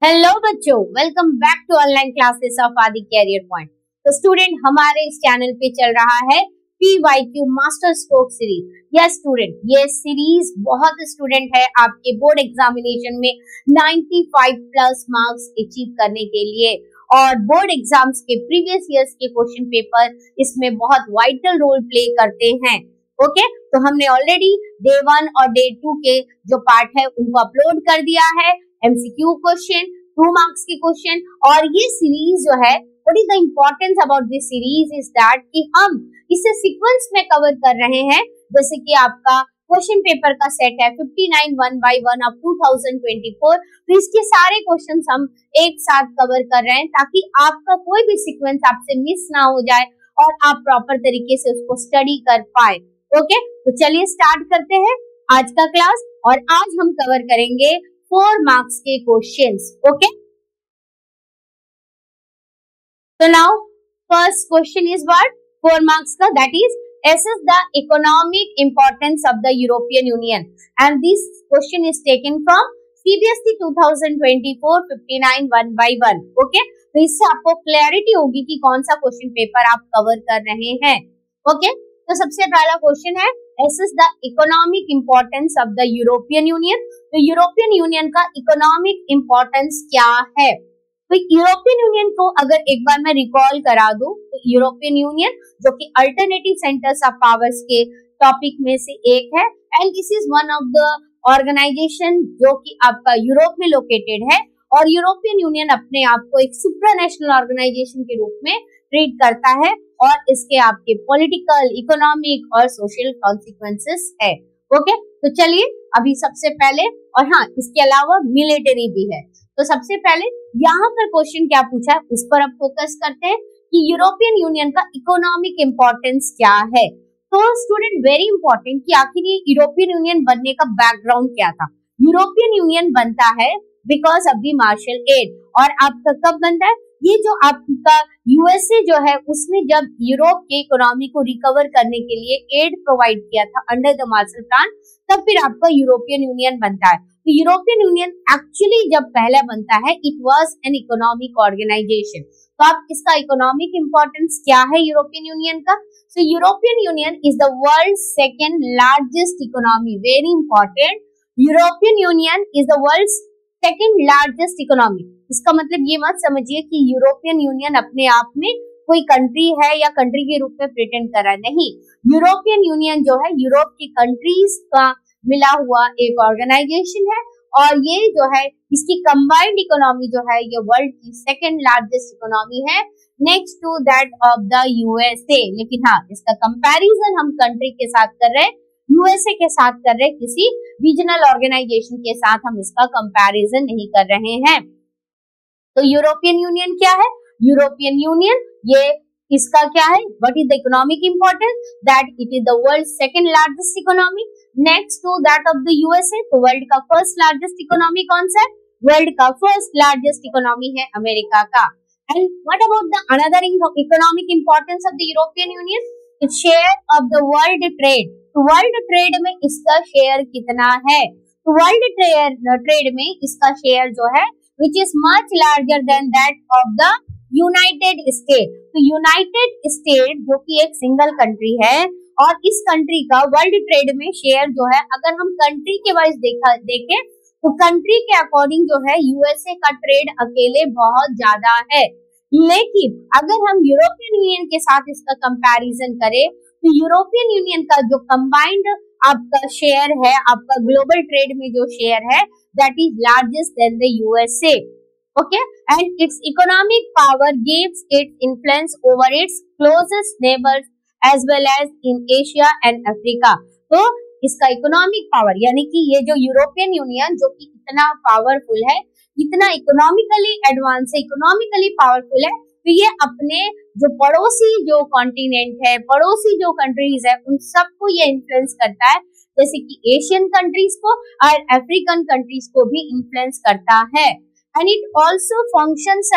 Hello बच्चों, welcome back to online classes of Adi Career Point. तो student, हमारे इस चैनल पे चल रहा है PYQ master stroke series. Yes student, ये सीरीज बहुत स्टूडेंट है आपके बोर्ड एग्जामिनेशन में 95 प्लस मार्क्स अचीव करने के लिए, और बोर्ड एग्जाम्स के प्रीवियस ईयर्स के क्वेश्चन पेपर इसमें बहुत वाइटल रोल प्ले करते हैं। ओके, तो हमने ऑलरेडी डे 1 और डे 2 के जो पार्ट है उनको अपलोड कर दिया है। MCQ क्वेश्चन, 2 मार्क्स के क्वेश्चन, और ये सीरीज जो है, what is the importance about this series is that कि हम इसे सीक्वेंस में कवर कर रहे हैं। जैसे कि आपका क्वेश्चन पेपर का सेट है 59 1 by 1 ऑफ 2024, तो इसके सारे क्वेश्चंस हम एक साथ कवर कर रहे हैं ताकि आपका कोई भी सीक्वेंस आपसे मिस ना हो जाए और आप प्रॉपर तरीके से उसको स्टडी कर पाए। ओके, तो चलिए स्टार्ट करते हैं आज का क्लास, और आज हम कवर करेंगे 4 मार्क्स के क्वेश्चंस। ओके, तो now first question is what 4 marks का, that is assess the economic importance of the European Union, and this question is taken from CBSE 2024 59 1 by 1। Okay, तो इससे आपको क्लैरिटी होगी कि कौन सा क्वेश्चन पेपर आप कवर कर रहे हैं। ओके, तो सबसे पहला क्वेश्चन है assess the economic importance of the European Union। तो यूरोपियन यूनियन का इकोनॉमिक इंपॉर्टेंस क्या है? तो यूरोपियन यूनियन को अगर एक बार मैं रिकॉल करा दूं, तो यूरोपियन यूनियन जो कि अल्टरनेटिव सेंटर्स ऑफ पावर्स के टॉपिक में से एक है, and this is one of the organization जो कि आपका यूरोप में लोकेटेड है, और यूरोपियन यूनियन अपने आप को एक सुप्रानेशनल ऑर्गेनाइजेशन के रूप में ट्रीट करता है, और इसके आपके पॉलिटिकल, इकोनॉमिक और सोशल कॉन्सिक्वेंसेस है। ओके, तो चलिए अभी सबसे पहले, और हाँ, इसके अलावा मिलिट्री भी है। तो सबसे पहले यहाँ पर क्वेश्चन क्या पूछा है उस पर अब फोकस करते हैं कि यूरोपियन यूनियन का इकोनॉमिक इंपॉर्टेंस क्या है। तो स्टूडेंट, वेरी इंपॉर्टेंट कि आखिर ये यूरोपियन यूनियन बनने का बैकग्राउंड क्या था। यूरोपियन यूनियन बनता है because of the Marshall aid, और आपका कब बनता है? ये जो आपका यूएसए जो है उसने जब यूरोप के इकोनॉमी को रिकवर करने के लिए एड प्रोवाइड किया था अंडर द मार्शल प्लान, तब फिर आपका यूरोपियन यूनियन बनता है। तो यूरोपियन यूनियन एक्चुअली जब पहला बनता है, it was an economic organization. तो आप इसका इकोनॉमिक इंपॉर्टेंस क्या है यूरोपियन यूनियन का? So European Union is the world second largest economy. Very important, European Union is the world second largest economy. इसका मतलब ये मत समझिए कि यूरोपियन यूनियन अपने आप में कोई कंट्री है या कंट्री के रूप में प्रिटेंड कर रहा है, नहीं। यूरोपियन यूनियन जो है यूरोप की कंट्रीज का मिला हुआ एक ऑर्गेनाइजेशन है, और ये जो है इसकी कंबाइंड इकोनॉमी जो है ये वर्ल्ड की सेकेंड लार्जेस्ट इकोनॉमी है, next to that of the USA. लेकिन हाँ, इसका कंपैरिजन हम कंट्री के साथ कर रहे हैं, यूएसए के साथ कर रहे हैं, किसी रीजनल ऑर्गेनाइजेशन के साथ हम इसका कंपैरिजन नहीं कर रहे हैं। तो यूरोपियन यूनियन क्या है? यूरोपियन यूनियन ये इसका क्या है? What is the economic importance? That it is the world second largest economy next to that of the USA. तो वर्ल्ड का फर्स्ट लार्जेस्ट इकोनॉमी कौन सा है? वर्ल्ड का फर्स्ट लार्जेस्ट इकोनॉमी है अमेरिका का। And what about the another economic importance of the European Union? Its share of the world trade. तो world trade में इसका शेयर कितना है? तो वर्ल्ड ट्रेड में इसका शेयर जो है which is much larger than that of the United state. तो यूनाइटेड स्टेट जो कि एक सिंगल कंट्री है, और इस कंट्री का वर्ल्ड ट्रेड में शेयर जो है, अगर हम कंट्री के वाइज देखें तो कंट्री के अकॉर्डिंग जो है यूएसए का ट्रेड अकेले बहुत ज्यादा है। लेकिन अगर हम यूरोपियन यूनियन के साथ इसका कंपैरिजन करें तो यूरोपियन यूनियन का जो कंबाइंड आपका शेयर है, आपका ग्लोबल ट्रेड में जो शेयर है, that is largest than the USA. Okay, and its economic power gives it influence over its closest neighbors as well as in Asia and Africa. तो इसका इकोनॉमिक पावर, यानी कि ये जो यूरोपियन यूनियन जो कि इतना पावरफुल है, इतना इकोनॉमिकली एडवांस है, इकोनॉमिकली पावरफुल है, तो ये अपने जो पड़ोसी जो कॉन्टिनेंट है, पड़ोसी जो कंट्रीज है, उन सबको ये इन्फ्लुएंस करता है, जैसे कि एशियन कंट्रीज को और अफ्रीकन कंट्रीज को भी इन्फ्लुएंस करता है। And it also functions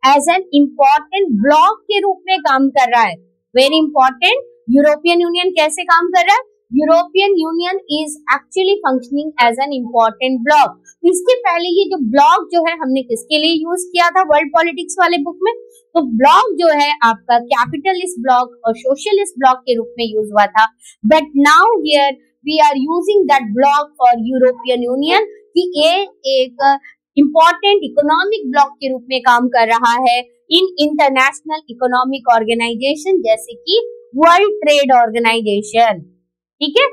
as an important bloc के रूप में काम कर रहा है। वेरी इंपॉर्टेंट, यूरोपियन यूनियन कैसे काम कर रहा है? European Union is actually functioning as an important bloc. इसके पहले ये जो ब्लॉक जो है हमने किसके लिए यूज किया था वर्ल्ड पॉलिटिक्स वाले बुक में, तो ब्लॉक जो है आपका कैपिटलिस्ट ब्लॉक और सोशलिस्ट ब्लॉक के रूप में यूज हुआ था, but now here we are using that bloc for European Union कि ये एक इम्पोर्टेंट इकोनॉमिक ब्लॉक के रूप में काम कर रहा है इन इंटरनेशनल इकोनॉमिक ऑर्गेनाइजेशन जैसे कि वर्ल्ड ट्रेड ऑर्गेनाइजेशन। ठीक है,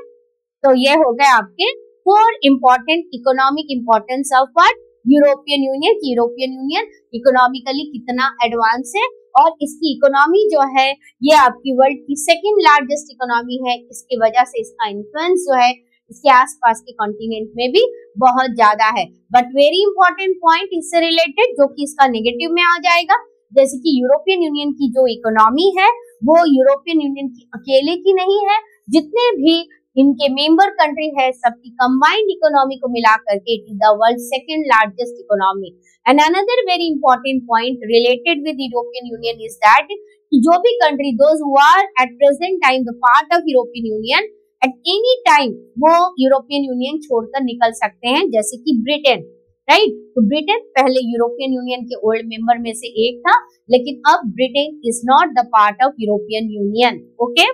तो ये हो गए आपके 4 important economic importance of what European union. European union economically कितना एडवांस है और इसकी इकोनॉमी जो है ये आपकी वर्ल्ड की सेकंड लार्जेस्ट इकोनॉमी है। इसकी वजह से इसका इन्फ्लुएंस जो है इसके आसपास के कॉन्टिनेंट में भी बहुत ज्यादा है। बट वेरी इंपॉर्टेंट पॉइंट इससे रिलेटेड जो कि इसका नेगेटिव में आ जाएगा, जैसे कि यूरोपियन यूनियन की जो इकोनॉमी है वो यूरोपियन यूनियन की अकेले की नहीं है, जितने भी इनके मेंबर कंट्री है सबकी कंबाइंड इकोनॉमी को मिलाकर के it is the world second largest economy. And another very important point related with European Union is that कि जो भी country those who are at present time the part of European Union at any time वो European Union छोड़कर निकल सकते हैं, जैसे कि ब्रिटेन, राइट। तो ब्रिटेन पहले यूरोपियन यूनियन के ओल्ड मेंबर में से एक था, लेकिन अब Britain is not the part of European Union. Okay,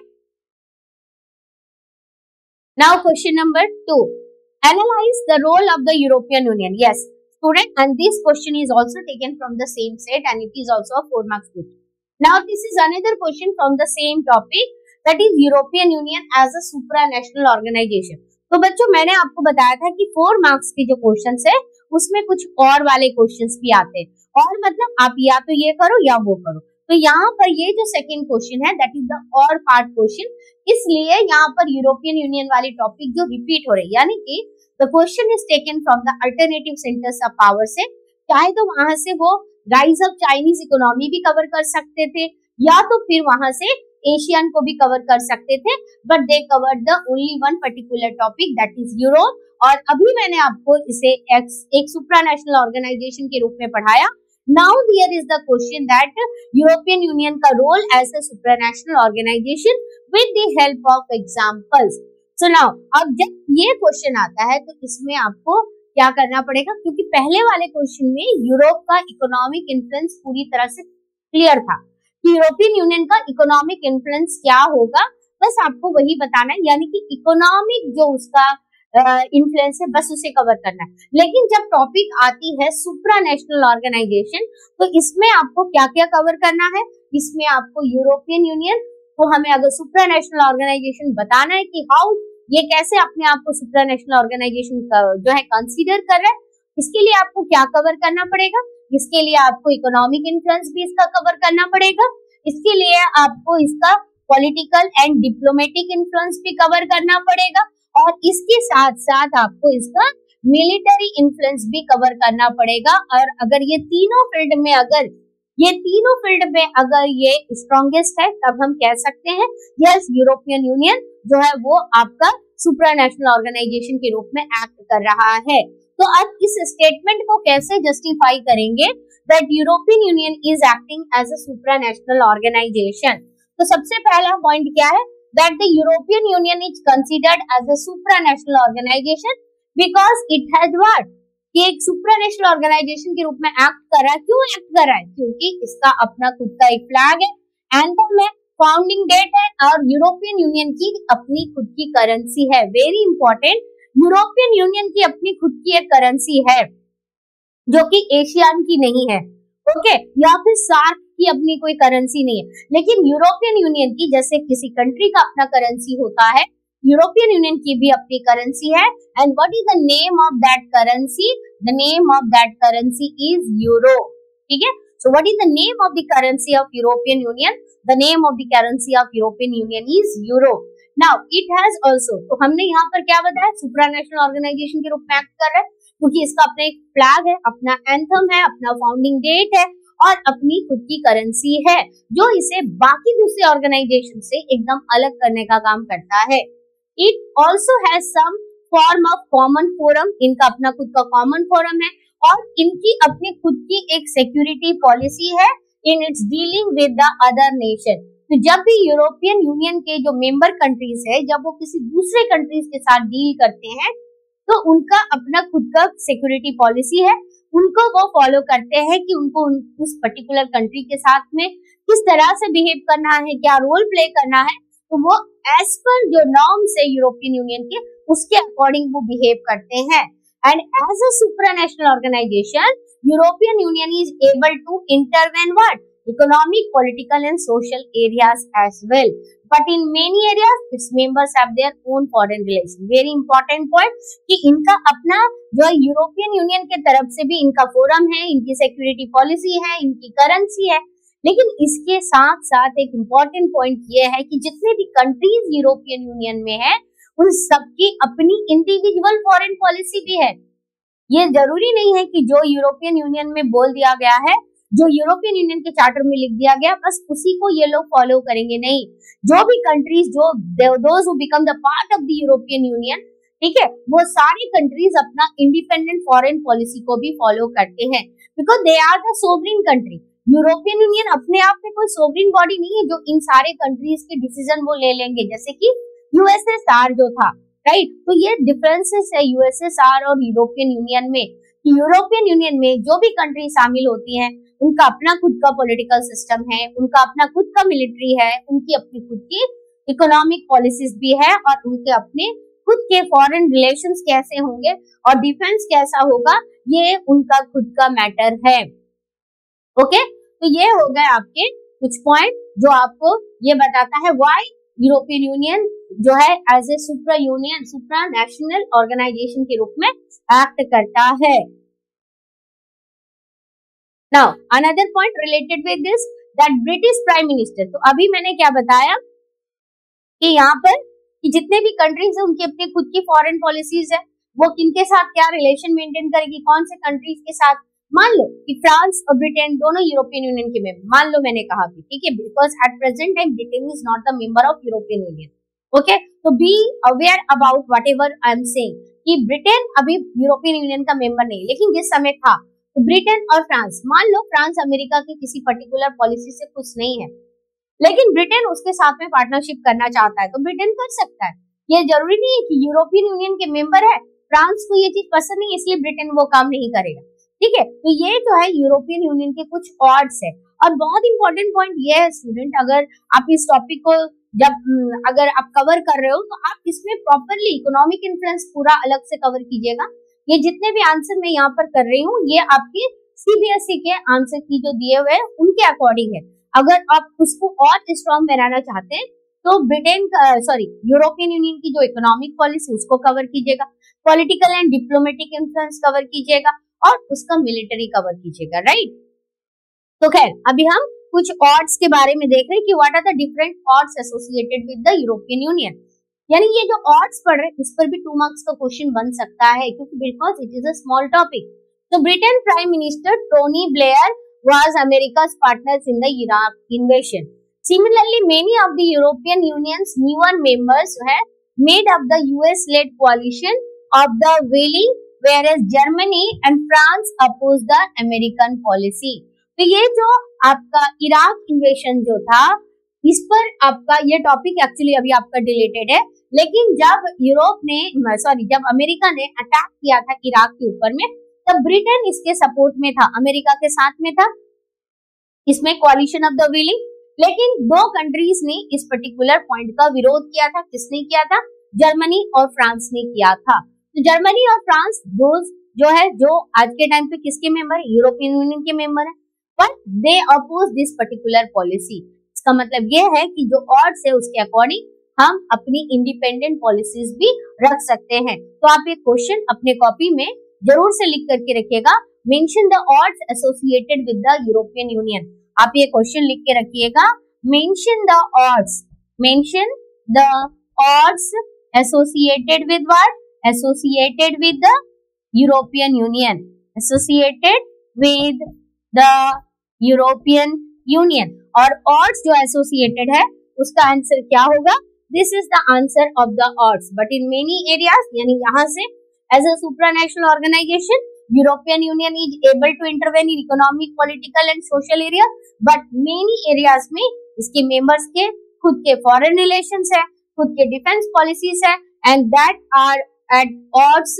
now question number 2, analyse the role of the European Union. Yes student, and this question is also taken from the same set and it is also a 4 marks question. Now this is another question from the same topic, that is European Union as a supranational organisation. तो बच्चों मैंने आपको बताया था कि 4 marks के जो questions है उसमें कुछ और वाले क्वेश्चंस भी आते हैं, और मतलब आप या तो ये करो या वो करो। तो यहाँ पर ये जो सेकंड क्वेश्चन है दैट इज द और पार्ट क्वेश्चन, इसलिए यहाँ पर यूरोपियन यूनियन वाली टॉपिक जो रिपीट हो रही है, यानी कि the question is taken from the alternative centers of power से। चाहे तो वहां से वो राइज ऑफ चाइनीज इकोनॉमी भी कवर कर सकते थे, या तो फिर वहां से एशियन को भी कवर कर सकते थे, but they cover the only one particular topic that is Europe. और अभी मैंने आपको इसे एक सुप्रानेशनल ऑर्गेनाइजेशन के रूप में पढ़ाया। Now here is the question that European Union का role as a supranational organisation with the help of examples. So now अब जब ये क्वेश्चन आता है तो इसमें आपको क्या करना पड़ेगा, क्योंकि पहले वाले क्वेश्चन में यूरोप का इकोनॉमिक इन्फ्लुएंस पूरी तरह से क्लियर था कि यूरोपियन यूनियन का इकोनॉमिक इन्फ्लुएंस क्या होगा, बस आपको वही बताना है, यानी कि इकोनॉमिक जो उसका इन्फ्लुएंस है बस उसे कवर करना है। लेकिन जब टॉपिक आती है सुप्रानेशनल ऑर्गेनाइजेशन तो इसमें आपको क्या क्या कवर करना है, इसमें आपको यूरोपियन यूनियन को हमें अगर सुप्रानेशनल ऑर्गेनाइजेशन बताना है कि हाउ ये कैसे अपने आप को सुप्रानेशनल ऑर्गेनाइजेशन जो है कंसीडर कर रहा है, इसके लिए आपको क्या कवर करना पड़ेगा, इसके लिए आपको इकोनॉमिक इन्फ्लुएंस भी इसका कवर करना पड़ेगा, इसके लिए आपको इसका पॉलिटिकल एंड डिप्लोमेटिक इन्फ्लुएंस भी कवर करना पड़ेगा, और इसके साथ साथ आपको इसका मिलिट्री इन्फ्लुएंस भी कवर करना पड़ेगा। और अगर ये तीनों फील्ड में अगर ये स्ट्रॉन्गेस्ट है तब हम कह सकते हैं यस यूरोपियन यूनियन जो है वो आपका सुप्रानेशनल ऑर्गेनाइजेशन के रूप में एक्ट कर रहा है। तो अब इस स्टेटमेंट को कैसे जस्टिफाई करेंगे that European Union is acting as a supranational organisation. तो सबसे पहला पॉइंट क्या है, that the European Union is considered as a supranational organisation because it has what, कि एक सुप्रानेशनल ऑर्गेनाइजेशन के रूप में एक्ट कर रहा है। क्यों एक्ट कर रहा है, क्योंकि इसका अपना खुद का एक फ्लैग है, एंथम है, फाउंडिंग डेट है, और यूरोपियन यूनियन की अपनी खुद की करेंसी है। वेरी इंपॉर्टेंट, यूरोपियन यूनियन की अपनी खुद की एक करेंसी है जो कि एशियन की नहीं है, ओके, या फिर सार्क की अपनी कोई करेंसी नहीं है। लेकिन यूरोपियन यूनियन की जैसे किसी कंट्री का अपना करेंसी होता है, यूरोपियन यूनियन की भी अपनी करेंसी है। And what is the name of that currency, the name of that currency is euro. ठीक है, so what is the name of the currency of European union, the name of the currency of European Union is euro. Now it has also, तो हमने यहाँ पर क्या बताया, सुप्रानेशनल organisation के रूप में एक्ट कर रहा है क्योंकि इसका अपना एक फ्लैग है, अपना एंथम है, अपना फाउंडिंग डेट है और अपनी खुद की करेंसी है जो इसे बाकी दूसरे ऑर्गेनाइजेशन से एकदम अलग करने का काम करता है। It also has some form of common forum, इनका अपना खुद का कॉमन फोरम है और इनकी अपनी खुद की एक सिक्योरिटी पॉलिसी है in its dealing with the other nation. तो जब भी यूरोपियन यूनियन के जो मेंबर कंट्रीज है, जब वो किसी दूसरे कंट्रीज के साथ डील करते हैं तो उनका अपना खुद का सिक्योरिटी पॉलिसी है, उनको वो फॉलो करते हैं कि उनको उस पर्टिकुलर कंट्री के साथ में किस तरह से बिहेव करना है, क्या रोल प्ले करना है, तो वो एज पर जो नॉर्म्स है यूरोपियन यूनियन के, उसके अकॉर्डिंग वो बिहेव करते हैं। And as a supranational organisation, European Union is able to intervene what economic, political and social areas as well. But in many areas, its members have their own foreign relations. Very important point कि इनका अपना जो European Union के तरफ से भी इनका forum है, इनकी सिक्योरिटी पॉलिसी है, इनकी करेंसी है, लेकिन इसके साथ साथ एक इम्पोर्टेंट पॉइंट ये है कि जितने भी कंट्रीज यूरोपियन यूनियन में है, उन सबकी अपनी इंडिविजुअल फॉरेन पॉलिसी भी है। ये जरूरी नहीं है कि जो यूरोपियन यूनियन में बोल दिया गया है, जो यूरोपियन यूनियन के चार्टर में लिख दिया गया, बस उसी को ये लोग फॉलो करेंगे, नहीं। जो भी कंट्रीज, जो those who become the part of the European union, ठीक है, वो सारी कंट्रीज अपना इंडिपेंडेंट फॉरेन पॉलिसी को भी फॉलो करते हैं, because they are the sovereign country. European Union अपने आप में कोई सोवरेन बॉडी नहीं है जो इन सारे कंट्रीज के डिसीजन वो ले लेंगे, जैसे कि यूएसएसआर जो था, राइट। तो ये डिफरेंसेस है यूएसएसआर और यूरोपियन यूनियन में, कि यूरोपियन यूनियन में जो भी कंट्री शामिल होती हैं, उनका अपना खुद का पॉलिटिकल सिस्टम है, उनका अपना खुद का मिलिट्री है, उनकी अपनी खुद की इकोनॉमिक पॉलिसीज भी है, और उनके अपने खुद के फॉरेन रिलेशंस कैसे होंगे और डिफेंस कैसा होगा, ये उनका खुद का मैटर है। ओके, तो ये हो गए आपके कुछ पॉइंट जो आपको ये बताता है व्हाई यूरोपियन यूनियन जो है as a supranational organization के रूप में एक्ट करता है। Now, another point related with this, that British Prime Minister, तो अभी मैंने क्या बताया कि यहाँ पर कि जितने भी कंट्रीज है उनकी अपनी खुद की फॉरेन पॉलिसीज है, वो किनके साथ क्या रिलेशन मेंटेन करेगी, कौन से कंट्रीज के साथ। मान लो कि फ्रांस और ब्रिटेन दोनों यूरोपियन यूनियन के मेंबर, मान लो मैंने कहा कि ठीक है, because at present time Britain is not the member of European Union. Okay, तो be aware about whatever I am saying कि ब्रिटेन अभी यूरोपियन यूनियन का मेंबर नहीं, लेकिन जिस समय था तो ब्रिटेन और फ्रांस, मान लो फ्रांस अमेरिका की किसी पर्टिकुलर पॉलिसी से खुश नहीं है, लेकिन ब्रिटेन उसके साथ में पार्टनरशिप करना चाहता है, तो ब्रिटेन कर सकता है। ये जरूरी नहीं है कि यूरोपियन यूनियन के मेंबर है, फ्रांस को ये चीज पसंद नहीं इसलिए ब्रिटेन वो काम नहीं करेगा, ठीक है। तो ये जो है यूरोपियन यूनियन के कुछ ऑड्स है। और बहुत इंपॉर्टेंट पॉइंट ये है स्टूडेंट, अगर आप इस टॉपिक को जब अगर आप कवर कर रहे हो तो आप इसमें प्रॉपरली इकोनॉमिक इन्फ्लुएंस पूरा अलग से कवर कीजिएगा। ये जितने भी आंसर मैं यहाँ पर कर रही हूँ, ये आपके सीबीएसई के आंसर की जो दिए हुए हैं उनके अकॉर्डिंग है। अगर आप उसको और स्ट्रॉन्ग बनाना चाहते हैं तो यूरोपियन यूनियन की जो इकोनॉमिक पॉलिसी उसको कवर कीजिएगा, political and diplomatic influence cover कीजिएगा, और उसका मिलिट्री कवर कीजिएगा, राइट। तो खैर अभी हम कुछ ऑड्स के बारे में देख रहे हैं कि what are the different odds associated with the European Union. यानी ये जो ऑड्स पढ़ रहे हैं इस पर भी 2 मार्क्स का क्वेश्चन बन सकता है, क्योंकि because it is a small topic. तो Britain prime minister Tony Blair was America's partners in the Iraq invasion. Similarly, many of the European Union's newer members have made up the US-led coalition of the willing, whereas Germany and France opposed the American policy. तो ये जो आपका Iraq इन्वेशन जो था, इस पर आपका ये टॉपिक एक्चुअली अभी आपका डिलीटेड है, लेकिन जब जब अमेरिका ने अटैक किया था इराक के ऊपर में, तब ब्रिटेन इसके सपोर्ट में था, अमेरिका के साथ में था, इसमें कोalition ऑफ द विलिंग। लेकिन 2 कंट्रीज ने इस पर्टिकुलर पॉइंट का विरोध किया था। किसने किया था? जर्मनी और फ्रांस ने किया था। तो जर्मनी और फ्रांस जो आज के टाइम पे किसके मेंबर है? यूरोपियन यूनियन के मेंबर है, but they oppose this particular policy. इसका मतलब ये है कि जो ऑड्स है उसके अकॉर्डिंग हम अपनी इंडिपेंडेंट पॉलिसीज भी रख सकते हैं। तो आप ये क्वेश्चन अपने कॉपी में जरूर से लिख करके रखिएगा, mention the odds associated with the European union. आप ये क्वेश्चन लिख के रखिएगा, mention the odds associated with what? Associated with the European union, associated with the European union. और ऑड्स जो एसोसिएटेड है उसका आंसर क्या होगा? This is the answer of the odds. But in many areas, यानी यहाँ से as a supranational organization, European Union is able to intervene in economic, political and social areas, but many areas में इसके members के खुद के foreign relations है, खुद के डिफेंस पॉलिसीज है, and that are at odds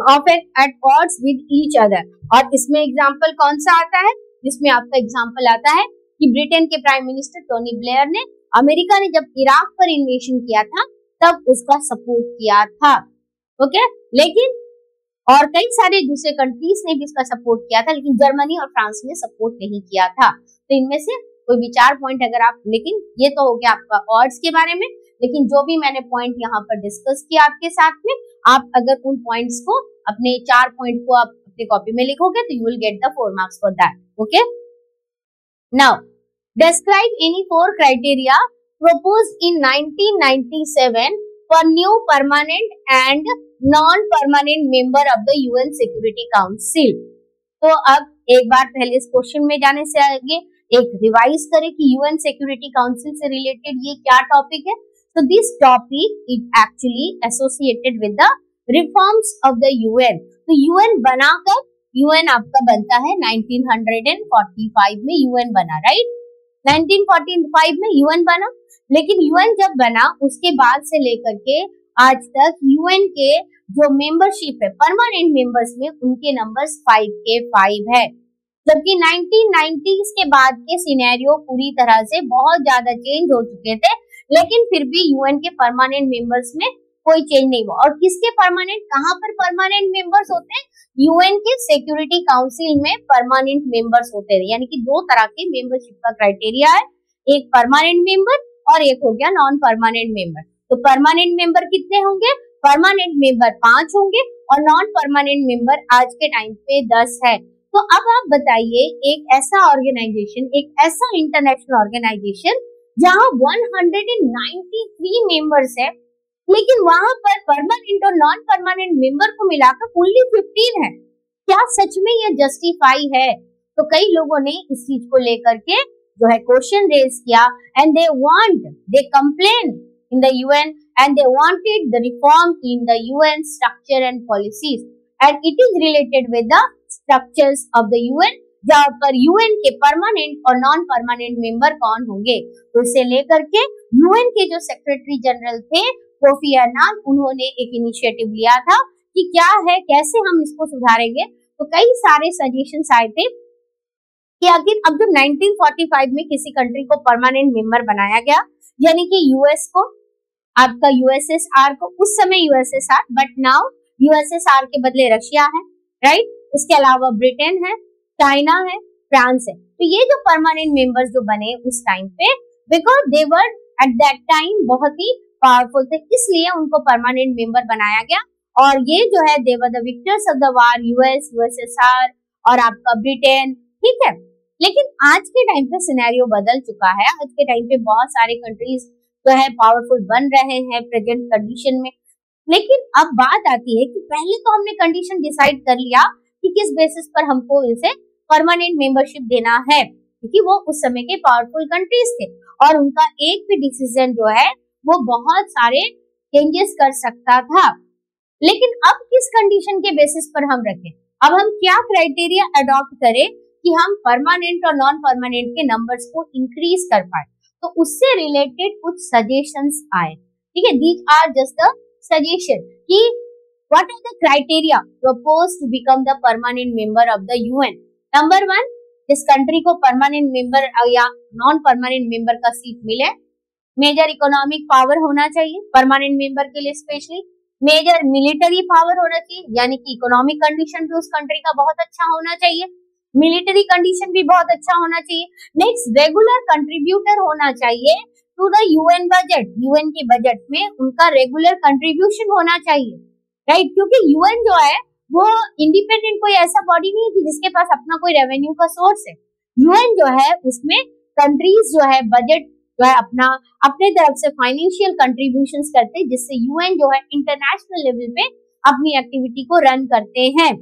often at odds with each other. और इसमें एग्जांपल कौन सा आता है? जिसमें आपका एग्जांपल आता है कि ब्रिटेन के प्राइम मिनिस्टर टोनी ब्लेयर ने अमेरिका ने जब इराक पर इन्वेशन किया था तब उसका सपोर्ट किया था। ओके, लेकिन और कई सारे दूसरे कंट्रीज ने भी इसका सपोर्ट किया था, लेकिन जर्मनी और फ्रांस ने सपोर्ट नहीं किया था। तो इनमें से कोई भी 4 पॉइंट अगर आप, लेकिन ये तो हो गया आपका ऑड्स के बारे में, लेकिन जो भी मैंने पॉइंट यहाँ पर डिस्कस किया आपके साथ में, आप अगर उन पॉइंट्स को अपने 4 पॉइंट को आप अपने कॉपी में लिखोगे तो you will get the 4 marks for that. Okay, now describe any 4 criteria proposed in 1997 for new permanent and non-permanent member of the UN Security Council। तो अब एक बार पहले इस क्वेश्चन में जाने से आगे एक रिवाइज करें कि यूएन सिक्योरिटी काउंसिल से रिलेटेड ये क्या टॉपिक है। तो this topic is actually associated with the reforms of the UN. तो यूएन बना कब? यूएन आपका बनता है 1945 में यूएन बना, राइट? 1945 में यूएन बना, लेकिन यूएन जब बना उसके बाद से लेकर के आज तक यूएन के जो मेंबरशिप है परमानेंट मेंबर्स में, उनके नंबर्स 5 के 5 है। जबकि 1990s के बाद के सिनेरियो पूरी तरह से बहुत ज्यादा चेंज हो चुके थे, लेकिन फिर भी यूएन के परमानेंट मेंबर्स में कोई चेंज नहीं हुआ। और किसके परमानेंट, कहां पर परमानेंट मेंबर्स होते हैं? यूएन के सिक्योरिटी काउंसिल में परमानेंट मेंबर्स होते हैं। यानी कि 2 तरह के मेंबरशिप का क्राइटेरिया है, एक परमानेंट मेंबर और एक हो गया नॉन परमानेंट मेंबर। तो परमानेंट मेंबर कितने होंगे? परमानेंट मेंबर 5 होंगे और नॉन परमानेंट मेंबर आज के टाइम पे 10 है। तो अब आप बताइए, एक ऐसा ऑर्गेनाइजेशन, एक ऐसा इंटरनेशनल ऑर्गेनाइजेशन जहां 193 मेंबर्स है, लेकिन वहां पर परमानेंट और नॉन परमानेंट मेंबर को मिलाकर ओनली 15 है, क्या सच में ये जस्टिफाई है? तो कई लोगों ने इस चीज को लेकर के जो है क्वेश्चन रेज किया, and they complain in the UN and they wanted the reform in the UN structure and policies, and it is related with the structures of the UN, जहां पर यूएन के परमानेंट और non permanent member कौन होंगे। तो इसे लेकर के यूएन के जो सेक्रेटरी जनरल थे कोफी अन्नान, उन्होंने एक इनिशिएटिव लिया था कि क्या है, कैसे हम इसको सुधारेंगे। तो कई सारे सजेशंस आए थे कि आखिर अब जब 1945 में किसी कंट्री को परमानेंट मेंबर बनाया गया, यानी कि यूएस को, आपका यूएसएसआर को, उस समय यूएसएसआर, बट नाउ यूएसएसआर के बदले रशिया है, राइट? इसके अलावा ब्रिटेन है, चाइना है, फ्रांस है। तो ये जो परमानेंट मेंबर्स जो बने उस टाइम पे, because they were at that time बहुत ही पावरफुल थे, इसलिए उनको परमानेंट मेंबर बनाया गया। और ये जो है they were the victors of the war, US, USSR और आपका ब्रिटेन, ठीक है। लेकिन आज के टाइम पे सिनेरियो बदल चुका है। आज के टाइम पे बहुत सारे कंट्रीज जो है पावरफुल बन रहे हैं प्रेजेंट कंडीशन में। लेकिन अब बात आती है कि पहले तो हमने कंडीशन डिसाइड कर लिया कि किस बेसिस पर हमको इसे परमानेंट मेंबरशिप देना है, क्योंकि वो उस समय के पावरफुल कंट्रीज थे और उनका एक भी डिसीजन जो है वो बहुत सारे चेंजेस कर सकता था। लेकिन अब किस कंडीशन के बेसिस पर हम रखें? अब हम क्या क्राइटेरिया अडॉप्ट करें कि हम परमानेंट और नॉन परमानेंट के नंबर्स को इंक्रीज कर पाए? तो उससे रिलेटेड कुछ सजेशंस आए, ठीक है। These are just the suggestion कि what are the criteria proposed to become the permanent member of the UN. Number 1, जिस कंट्री को परमानेंट मेंबर या नॉन परमानेंट मेंबर का सीट मिले, मेजर इकोनॉमिक पावर होना चाहिए परमानेंट मेंबर के लिए, स्पेशली मेजर मिलिट्री पावर होना चाहिए, यानी कि इकोनॉमिक कंडीशन भी उस कंट्री का बहुत अच्छा होना चाहिए, मिलिट्री कंडीशन भी बहुत अच्छा होना चाहिए। नेक्स्ट, रेगुलर कंट्रीब्यूटर होना चाहिए to the UN budget, UN के बजट में उनका रेगुलर कंट्रीब्यूशन होना चाहिए, राइट? क्योंकि यूएन जो है वो इंडिपेंडेंट कोई ऐसा बॉडी नहीं है कि जिसके पास अपना कोई रेवेन्यू का सोर्स है। यूएन जो है उसमें कंट्रीज जो है बजट जो है अपने तरफ से फाइनेंशियल कंट्रीब्यूशंस करते हैं, जिससे यूएन जो है इंटरनेशनल लेवल पे अपनी एक्टिविटी को रन करते हैं।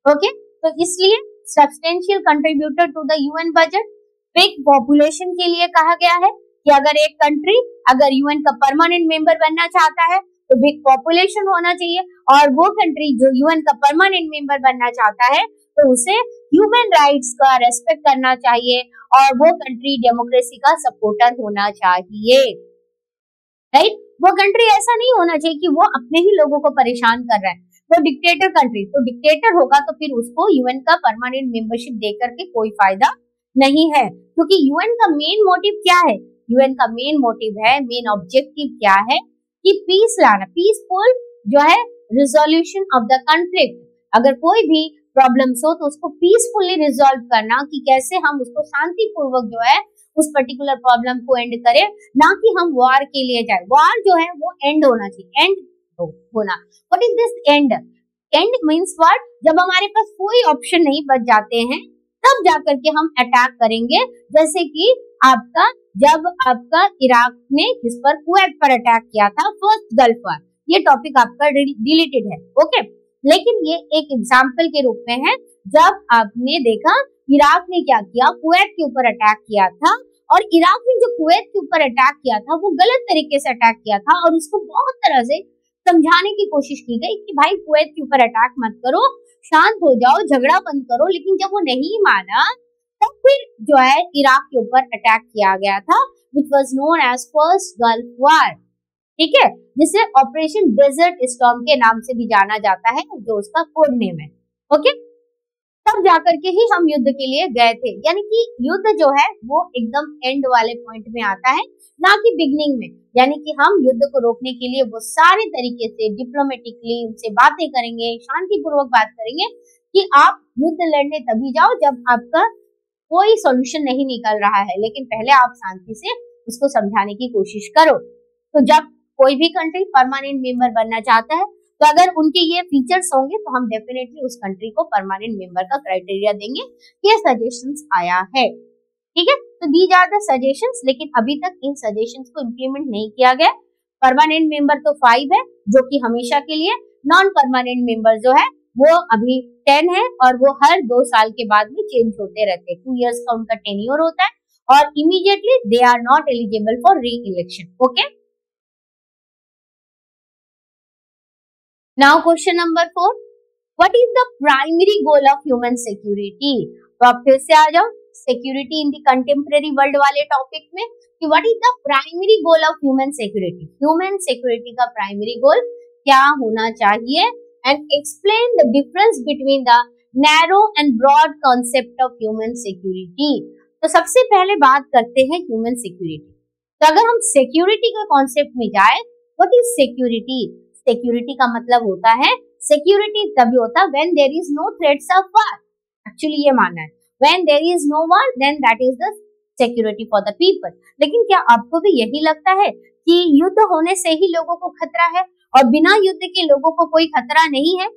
ओके, तो इसलिए substantial contributor to the UN budget. Big population के लिए कहा गया है कि अगर एक कंट्री अगर यूएन का परमानेंट मेंबर बनना चाहता है तो बिग पॉपुलेशन होना चाहिए, और वो कंट्री जो यूएन का परमानेंट मेंबर बनना चाहता है तो उसे ह्यूमन राइट्स का रेस्पेक्ट करना चाहिए और वो कंट्री डेमोक्रेसी का सपोर्टर होना चाहिए, राइट। वो कंट्री ऐसा नहीं होना चाहिए कि वो अपने ही लोगों को परेशान कर रहा है। वो डिक्टेटर कंट्री, तो डिक्टेटर होगा तो फिर उसको यूएन का परमानेंट मेंबरशिप देकर के कोई फायदा नहीं है, क्योंकि यूएन का मेन मोटिव क्या है? यूएन का मेन मोटिव है, मेन ऑब्जेक्टिव क्या है कि पीस लाना, पीसफुल जो है रिजोल्यूशन ऑफ द कॉन्फ्लिक्ट। अगर कोई भी प्रॉब्लम्स हो तो उसको पीसफुली रिजॉल्व करना, कि कैसे हम उसको शांतिपूर्वक जो है उस पर्टिकुलर प्रॉब्लम को एंड करें, ना कि हम वॉर के लिए जाए। वॉर जो है वो एंड होना चाहिए, एंड होना। What is this and? And means what? जब हमारे पास कोई ऑप्शन नहीं बच जाते हैं तब जाकर के हम अटैक करेंगे, जैसे कि जब आपका इराक ने जिस पर कुवैत पर अटैक किया था, फर्स्ट गल्फ वॉर, ये टॉपिक आपका डिलीटेड है, ओके। लेकिन ये एक एग्जाम्पल के रूप में है, जब आपने देखा इराक ने क्या किया, कुवैत के ऊपर अटैक किया था, और इराक ने जो कुवैत के ऊपर अटैक किया था वो गलत तरीके से अटैक किया था, और उसको बहुत तरह से समझाने की कोशिश की गई कि भाई कुवैत के ऊपर अटैक मत करो, शांत हो जाओ, झगड़ा बंद करो। लेकिन जब वो नहीं माना तब फिर जो है इराक के ऊपर अटैक किया गया था, which was known as first gulf war, ठीक है, जिसे ऑपरेशन डेजर्ट स्टॉर्म के नाम से भी जाना जाता है, जो उसका कोड नेम है, ओके। तब जाकर के ही हम युद्ध के लिए गए थे, यानी कि युद्ध जो है वो एकदम एंड वाले पॉइंट में आता है, ना कि बिगनिंग में। यानी कि हम युद्ध को रोकने के लिए वो सारे तरीके से डिप्लोमेटिकली उनसे बातें करेंगे, शांतिपूर्वक बात करेंगे कि आप युद्ध लड़ने तभी जाओ जब आपका कोई सॉल्यूशन नहीं निकल रहा है, लेकिन पहले आप शांति से उसको समझाने की कोशिश करो। तो जब कोई भी कंट्री परमानेंट मेंबर बनना चाहता है तो अगर उनके ये फीचर्स होंगे तो हम डेफिनेटली उस कंट्री को परमानेंट मेंबर का क्राइटेरिया देंगे। ये सजेशंस आया है, ठीक है। तो दीज आर द सजेशंस, लेकिन अभी तक इन सजेशंस को इम्प्लीमेंट नहीं किया गया। परमानेंट मेंबर तो 5 है जो कि हमेशा के लिए, नॉन परमानेंट मेंबर जो है वो अभी 10 है, और वो हर 2 साल के बाद में चेंज होते रहते हैं। 2 years का उनका टेन्योर होता है, और immediately they are not eligible for re election, okay. Now question number 4, what is the primary goal of human security? तो आप फिर से आ जाओ security in the contemporary world वाले टॉपिक में, कि what is the primary goal of human security? Human security का प्राइमरी गोल क्या होना चाहिए, and explain the difference between the narrow and broad concept of human security. तो सबसे पहले बात करते हैं ह्यूमन सिक्योरिटी। तो अगर हम सिक्योरिटी के कॉन्सेप्ट में जाए, व्हाट इज सिक्योरिटी? सिक्योरिटी का मतलब होता है, सिक्योरिटी तभी होता है when there is no threats of war. Actually ये मानना है, when there is no war then that is the security for the people. लेकिन क्या आपको भी यही लगता है कि युद्ध होने से ही लोगों को खतरा है और बिना युद्ध के लोगों को कोई खतरा नहीं है?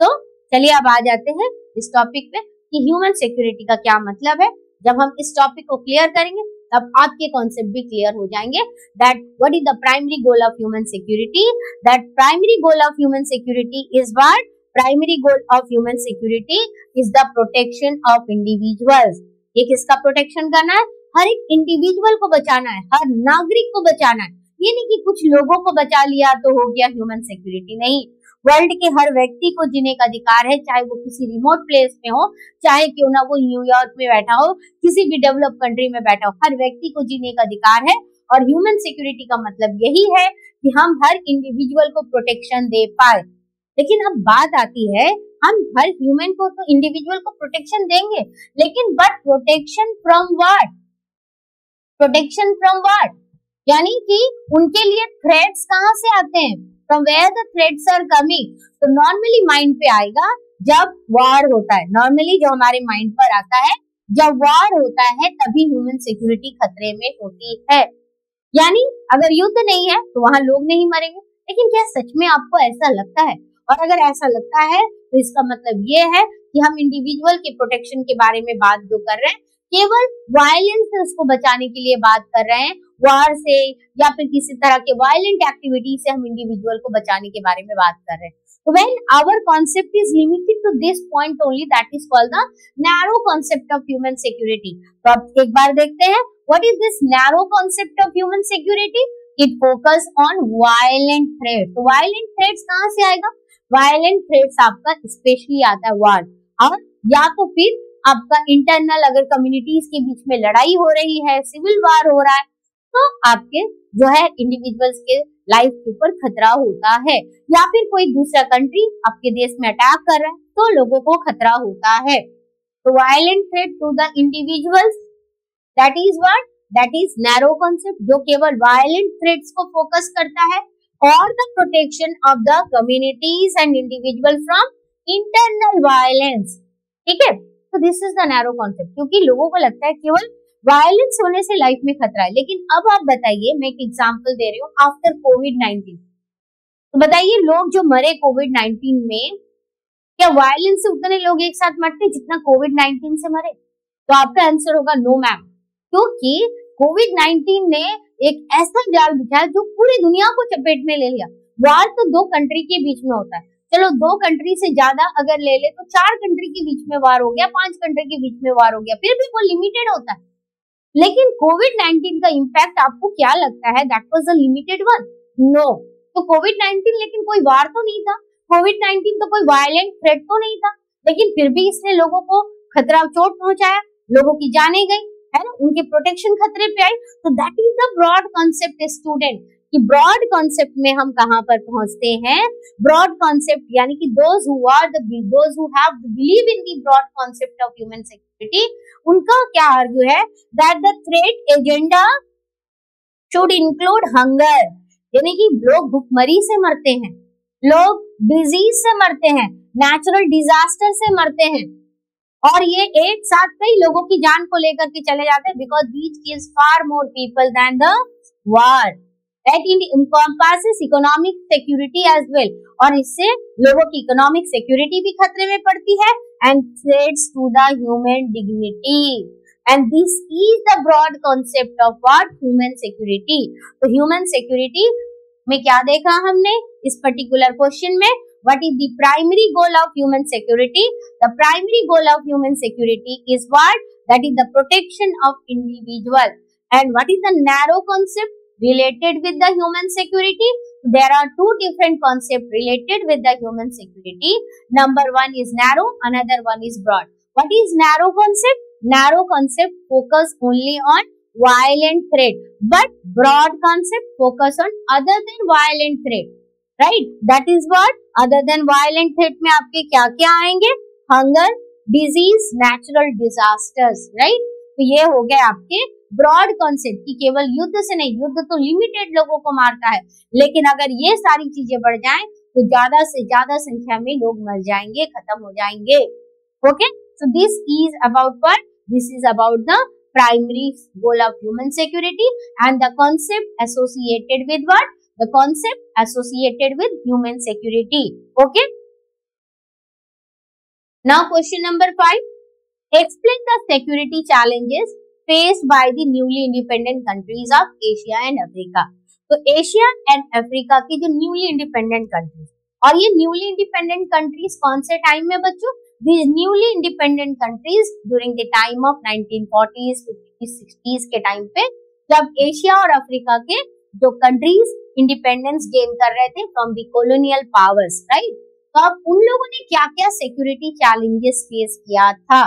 तो चलिए अब आ जाते हैं इस टॉपिक पे कि ह्यूमन सिक्योरिटी का क्या मतलब है। जब हम इस टॉपिक को क्लियर करेंगे तब आपके कॉन्सेप्ट भी क्लियर हो जाएंगे। That what is the primary goal of human security? That primary goal of human security is what? Primary goal of human security is the protection of individuals. ये किसका protection करना है? हर एक इंडिविजुअल को बचाना है, हर नागरिक को बचाना है। ये नहीं कि कुछ लोगों को बचा लिया तो हो गया ह्यूमन सिक्योरिटी, नहीं। वर्ल्ड के हर व्यक्ति को जीने का अधिकार है, चाहे वो किसी रिमोट प्लेस में हो, चाहे क्यों ना वो न्यूयॉर्क में बैठा हो, किसी भी डेवलप कंट्री में बैठा हो, हर व्यक्ति को जीने का अधिकार है। और ह्यूमन सिक्योरिटी का मतलब यही है कि हम हर इंडिविजुअल को प्रोटेक्शन दे पाए। लेकिन अब बात आती है, हम हर ह्यूमन को तो इंडिविजुअल को प्रोटेक्शन देंगे, लेकिन but protection from what? Protection from what? यानी कि उनके लिए थ्रेट्स कहां से आते हैं? From where the threats are coming? तो नॉर्मली माइंड पे आएगा जब वॉर होता है। नॉर्मली जो हमारे माइंड पर आता है, जब वॉर होता है तभी ह्यूमन सिक्योरिटी खतरे में होती है। यानी अगर युद्ध नहीं है तो वहां लोग नहीं मरेंगे। लेकिन क्या सच में आपको ऐसा लगता है? और अगर ऐसा लगता है तो इसका मतलब ये है कि हम इंडिविजुअल के प्रोटेक्शन के बारे में बात जो कर रहे हैं, केवल वायलेंस से उसको बचाने के लिए बात कर रहे हैं, वार से या फिर किसी तरह के वायलेंट एक्टिविटी से हम इंडिविजुअल को बचाने के बारे में बात कर रहे हैं। तो when our concept is limited to this point only, that is called the narrow concept of human security. तो अब एक बार देखते हैं what is this narrow concept of human security. It focus on violent threat. तो violent threats कहां से आएगा? वायलेंट थ्रेट्स आपका स्पेशली आता है वार, और या तो फिर आपका इंटरनल अगर कम्युनिटीज के बीच में लड़ाई हो रही है, सिविल वार हो रहा है, तो आपके जो है इंडिविजुअल्स के लाइफ के ऊपर खतरा होता है, या फिर कोई दूसरा कंट्री आपके देश में अटैक कर रहा है तो लोगों को खतरा होता है। तो violent threat to the individuals, that is what, that is narrow concept, जो केवल वायलेंट थ्रेट्स को फोकस करता है, और the protection of the communities and individual from internal violence. ठीक है, तो this is the narrow concept, क्योंकि लोगों को लगता है केवल वायलेंस होने से लाइफ में खतरा है। लेकिन अब आप बताइए, मैं एक एग्जांपल दे रही हूँ, आफ्टर कोविड-19, तो बताइए लोग जो मरे कोविड-19 में, क्या वायलेंस से उतने लोग एक साथ मरते जितना कोविड-19 से मरे? तो आपका आंसर होगा नो मैम, क्योंकि कोविड-19 ने एक ऐसा जाल बिछाया जो पूरी दुनिया को चपेट में ले लिया। वार तो 2 कंट्री के बीच में होता है, चलो 2 कंट्री से ज्यादा अगर ले ले तो 4 कंट्री के बीच में वार हो गया, 5 कंट्री के बीच में वार हो गया, फिर भी वो लिमिटेड होता है। लेकिन कोविड-19 का इम्पैक्ट आपको क्या लगता है, that was a limited one? No. तो कोविड-19 लेकिन कोई वार तो नहीं था, कोविड-19 तो कोई वायलेंट थ्रेट तो नहीं था, लेकिन फिर भी इसने लोगों को खतरा, चोट पहुंचाया, लोगों की जानें गई, है ना, उनके प्रोटेक्शन खतरे पे आई। तो that is the broad concept student, कि ब्रॉड कॉन्सेप्ट में हम कहां पर पहुंचते हैं? ब्रॉड कॉन्सेप्ट यानी कि those who have believe in the broad concept of human security, उनका क्या आर्ग्यू है, that the threat agenda should include hunger, यानी कि लोग भूखमरी से मरते हैं, लोग डिजीज से मरते हैं, नेचुरल डिजास्टर से मरते हैं, और ये एक साथ कई लोगों की जान को लेकर के चले जाते हैं, because these kills far more people than the war. That encompasses economic security as well, और इससे लोगों की इकोनॉमिक सिक्योरिटी भी खतरे में पड़ती है, and threats to the human dignity, and this is the broad concept of what human security। तो human security में क्या देखा हमने इस पर्टिकुलर क्वेश्चन में? What is the primary goal of human security? The primary goal of human security is what? That is the protection of individual. And what is the narrow concept related with the human security? There are 2 different concepts related with the human security. Number 1 is narrow, another one is broad. What is narrow concept? Narrow concept focus only on violent threat, but broad concept focus on other than violent threat, right? That is what? Other than violent threat में आपके क्या क्या आएंगे? Hunger, disease, natural disasters, right? तो ये हो गए आपके ब्रॉड कॉन्सेप्ट की केवल युद्ध से नहीं, युद्ध तो लिमिटेड लोगों को मारता है, लेकिन अगर ये सारी चीजें बढ़ जाएं तो ज्यादा से ज्यादा संख्या में लोग मर जाएंगे, खत्म हो जाएंगे। Okay, so this is about what? This is about the primary goal of human security and the concept associated with what? The concept associated with human security. Okay, now question number 5, explain the security challenges faced by the newly independent countries of Asia and Africa। तो Asia and Africa की जो newly independent countries, और ये newly independent countries कौन से time में बच्चों? These newly independent countries during the time of 1940s, 50s, 60s के टाइम पे, जब एशिया और अफ्रीका के जो कंट्रीज इंडिपेंडेंस गेन कर रहे थे from the colonial powers, right? तो अब उन लोगों ने क्या क्या सिक्योरिटी चैलेंजेस फेस किया था?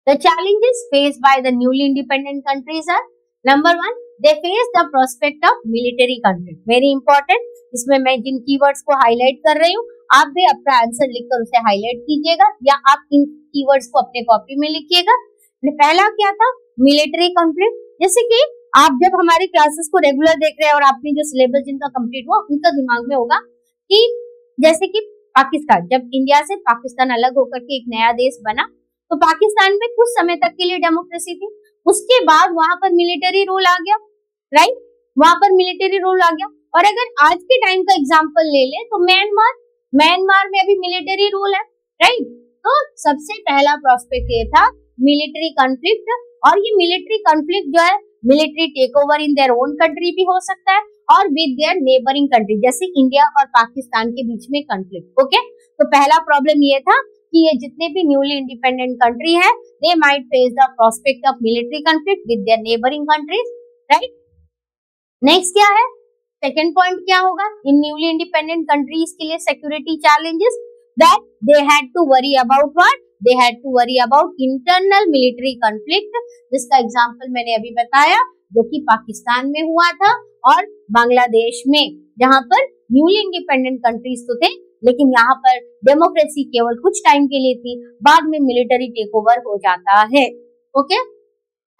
The challenges faced by the newly independent countries are, number 1, they face the prospect of military conflict। Very important, इसमें मैं जिन कीवर्ड्स को हाईलाइट कर रही हूँ, आप भी अपना आंसर लिखकर उसे हाईलाइट कीजिएगा, या आप इन कीवर्ड्स को अपने कॉपी में लिखिएगा। पहला क्या था? Military conflict. जैसे कि आप जब हमारे क्लासेस को रेगुलर देख रहे हैं और आपने जो सिलेबस जिनका कंप्लीट हुआ, उनका दिमाग में होगा कि जैसे कि पाकिस्तान, जब इंडिया से पाकिस्तान अलग होकर के एक नया देश बना, तो पाकिस्तान में कुछ समय तक के लिए डेमोक्रेसी थी, उसके बाद वहां पर मिलिट्री रूल आ गया, राइट? वहां पर मिलिट्री रूल आ गया। और अगर आज के टाइम का एग्जांपल ले ले तो म्यांमार में अभी मिलिट्री रूल है, राइट? तो सबसे पहला प्रोस्पेक्ट ये था मिलिट्री कॉन्फ्लिक्ट, और ये मिलिट्री कॉन्फ्लिक्ट जो है military take over in their own country भी हो सकता है, और विद देयर नेबरिंग कंट्री, जैसे इंडिया और पाकिस्तान के बीच में कॉन्फ्लिक्ट। ओके, तो पहला प्रॉब्लम ये था कि ये जितने भी न्यूली इंडिपेंडेंट कंट्री है, they might face the prospect of military conflict with their neighbouring countries, right? Next क्या है? सेकंड पॉइंट क्या होगा इन न्यूली इंडिपेंडेंट कंट्रीज के लिए security challenges? that they had to worry about what? They had to worry about internal military conflict, जिसका example मैंने अभी बताया, जो कि पाकिस्तान में हुआ था और बांग्लादेश में, जहां पर न्यूली इंडिपेंडेंट कंट्रीज तो थे, लेकिन यहाँ पर डेमोक्रेसी केवल कुछ टाइम के लिए थी, बाद में मिलिट्री टेक ओवर हो जाता है. Okay,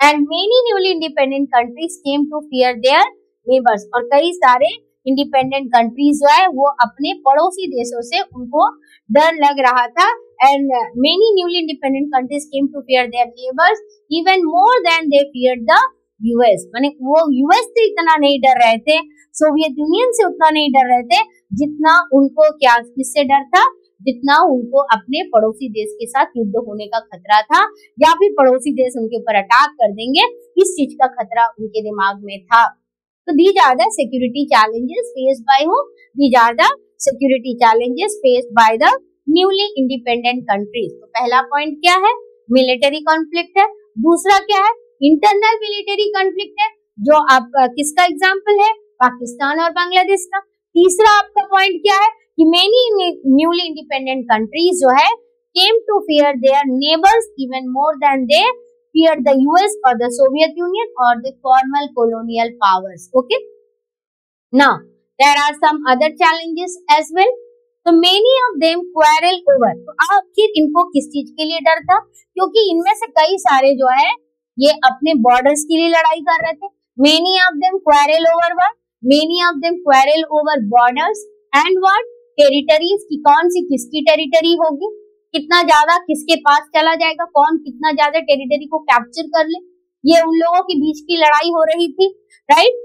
and many newly independent countries came to fear their neighbours, और कई सारे इंडिपेंडेंट कंट्रीज जो है वो अपने पड़ोसी देशों से उनको डर लग रहा था. And many newly independent countries came to fear their neighbours even more than they feared the US. माने वो यूएस से इतना नहीं डर रहे थे, सोवियत यूनियन से उतना नहीं डर रहे थे, जितना उनको क्या किससे डर था, जितना उनको अपने पड़ोसी देश के साथ युद्ध होने का खतरा था, या फिर पड़ोसी देश उनके ऊपर अटैक कर देंगे, इस चीज का खतरा उनके दिमाग में था. So these are the security challenges faced by whom? These are the security challenges faced by the newly independent countries. तो पहला पॉइंट क्या है? मिलिट्री कॉन्फ्लिक्ट है. दूसरा क्या है? इंटरनल मिलिट्री कॉन्फ्लिक्ट है, जो आपका किसका एग्जाम्पल है? पाकिस्तान और बांग्लादेश का. तीसरा आपका पॉइंट क्या है? कि मेनी न्यूली इंडिपेंडेंट कंट्रीज जो है came to fear their neighbors even more than they feared the US or the Soviet Union or the former colonial powers. Okay. Now there are some other challenges as well. So many of them quarrel over. तो आखिर इनको किस चीज के लिए डर था? क्योंकि इनमें से कई सारे जो है ये अपने बॉर्डर्स के लिए लड़ाई कर रहे थे. Many of them quarrel over what? Many of them quarrel over borders and what? Territories. कि कौन सी किसकी टेरिटरी होगी, कितना ज्यादा किसके पास चला जाएगा, कौन कितना ज्यादा टेरिटरी को कैप्चर कर ले, ये उन लोगों के बीच की लड़ाई हो रही थी. राइट.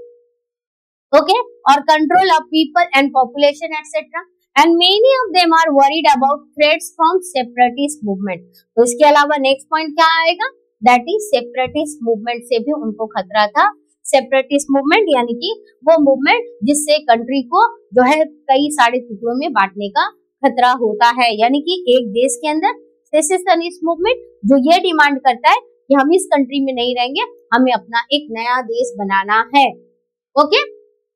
ओके. और control of people and population etcetera. And many of them are worried about threats from separatist movement. तो इसके अलावा नेक्स्ट पॉइंट क्या आएगा? दैट इज सेपरेटिस्ट मूवमेंट से भी उनको खतरा था. सेपरेटिस्ट मूवमेंट यानी कि वो मूवमेंट जिससे कंट्री को जो है कई सारे टुकड़ों में बांटने का खतरा होता है, यानी कि एक देश के अंदर सेसेशनिस्ट मूवमेंट जो ये डिमांड करता है कि हम इस कंट्री में नहीं रहेंगे, हमें अपना एक नया देश बनाना है. Okay.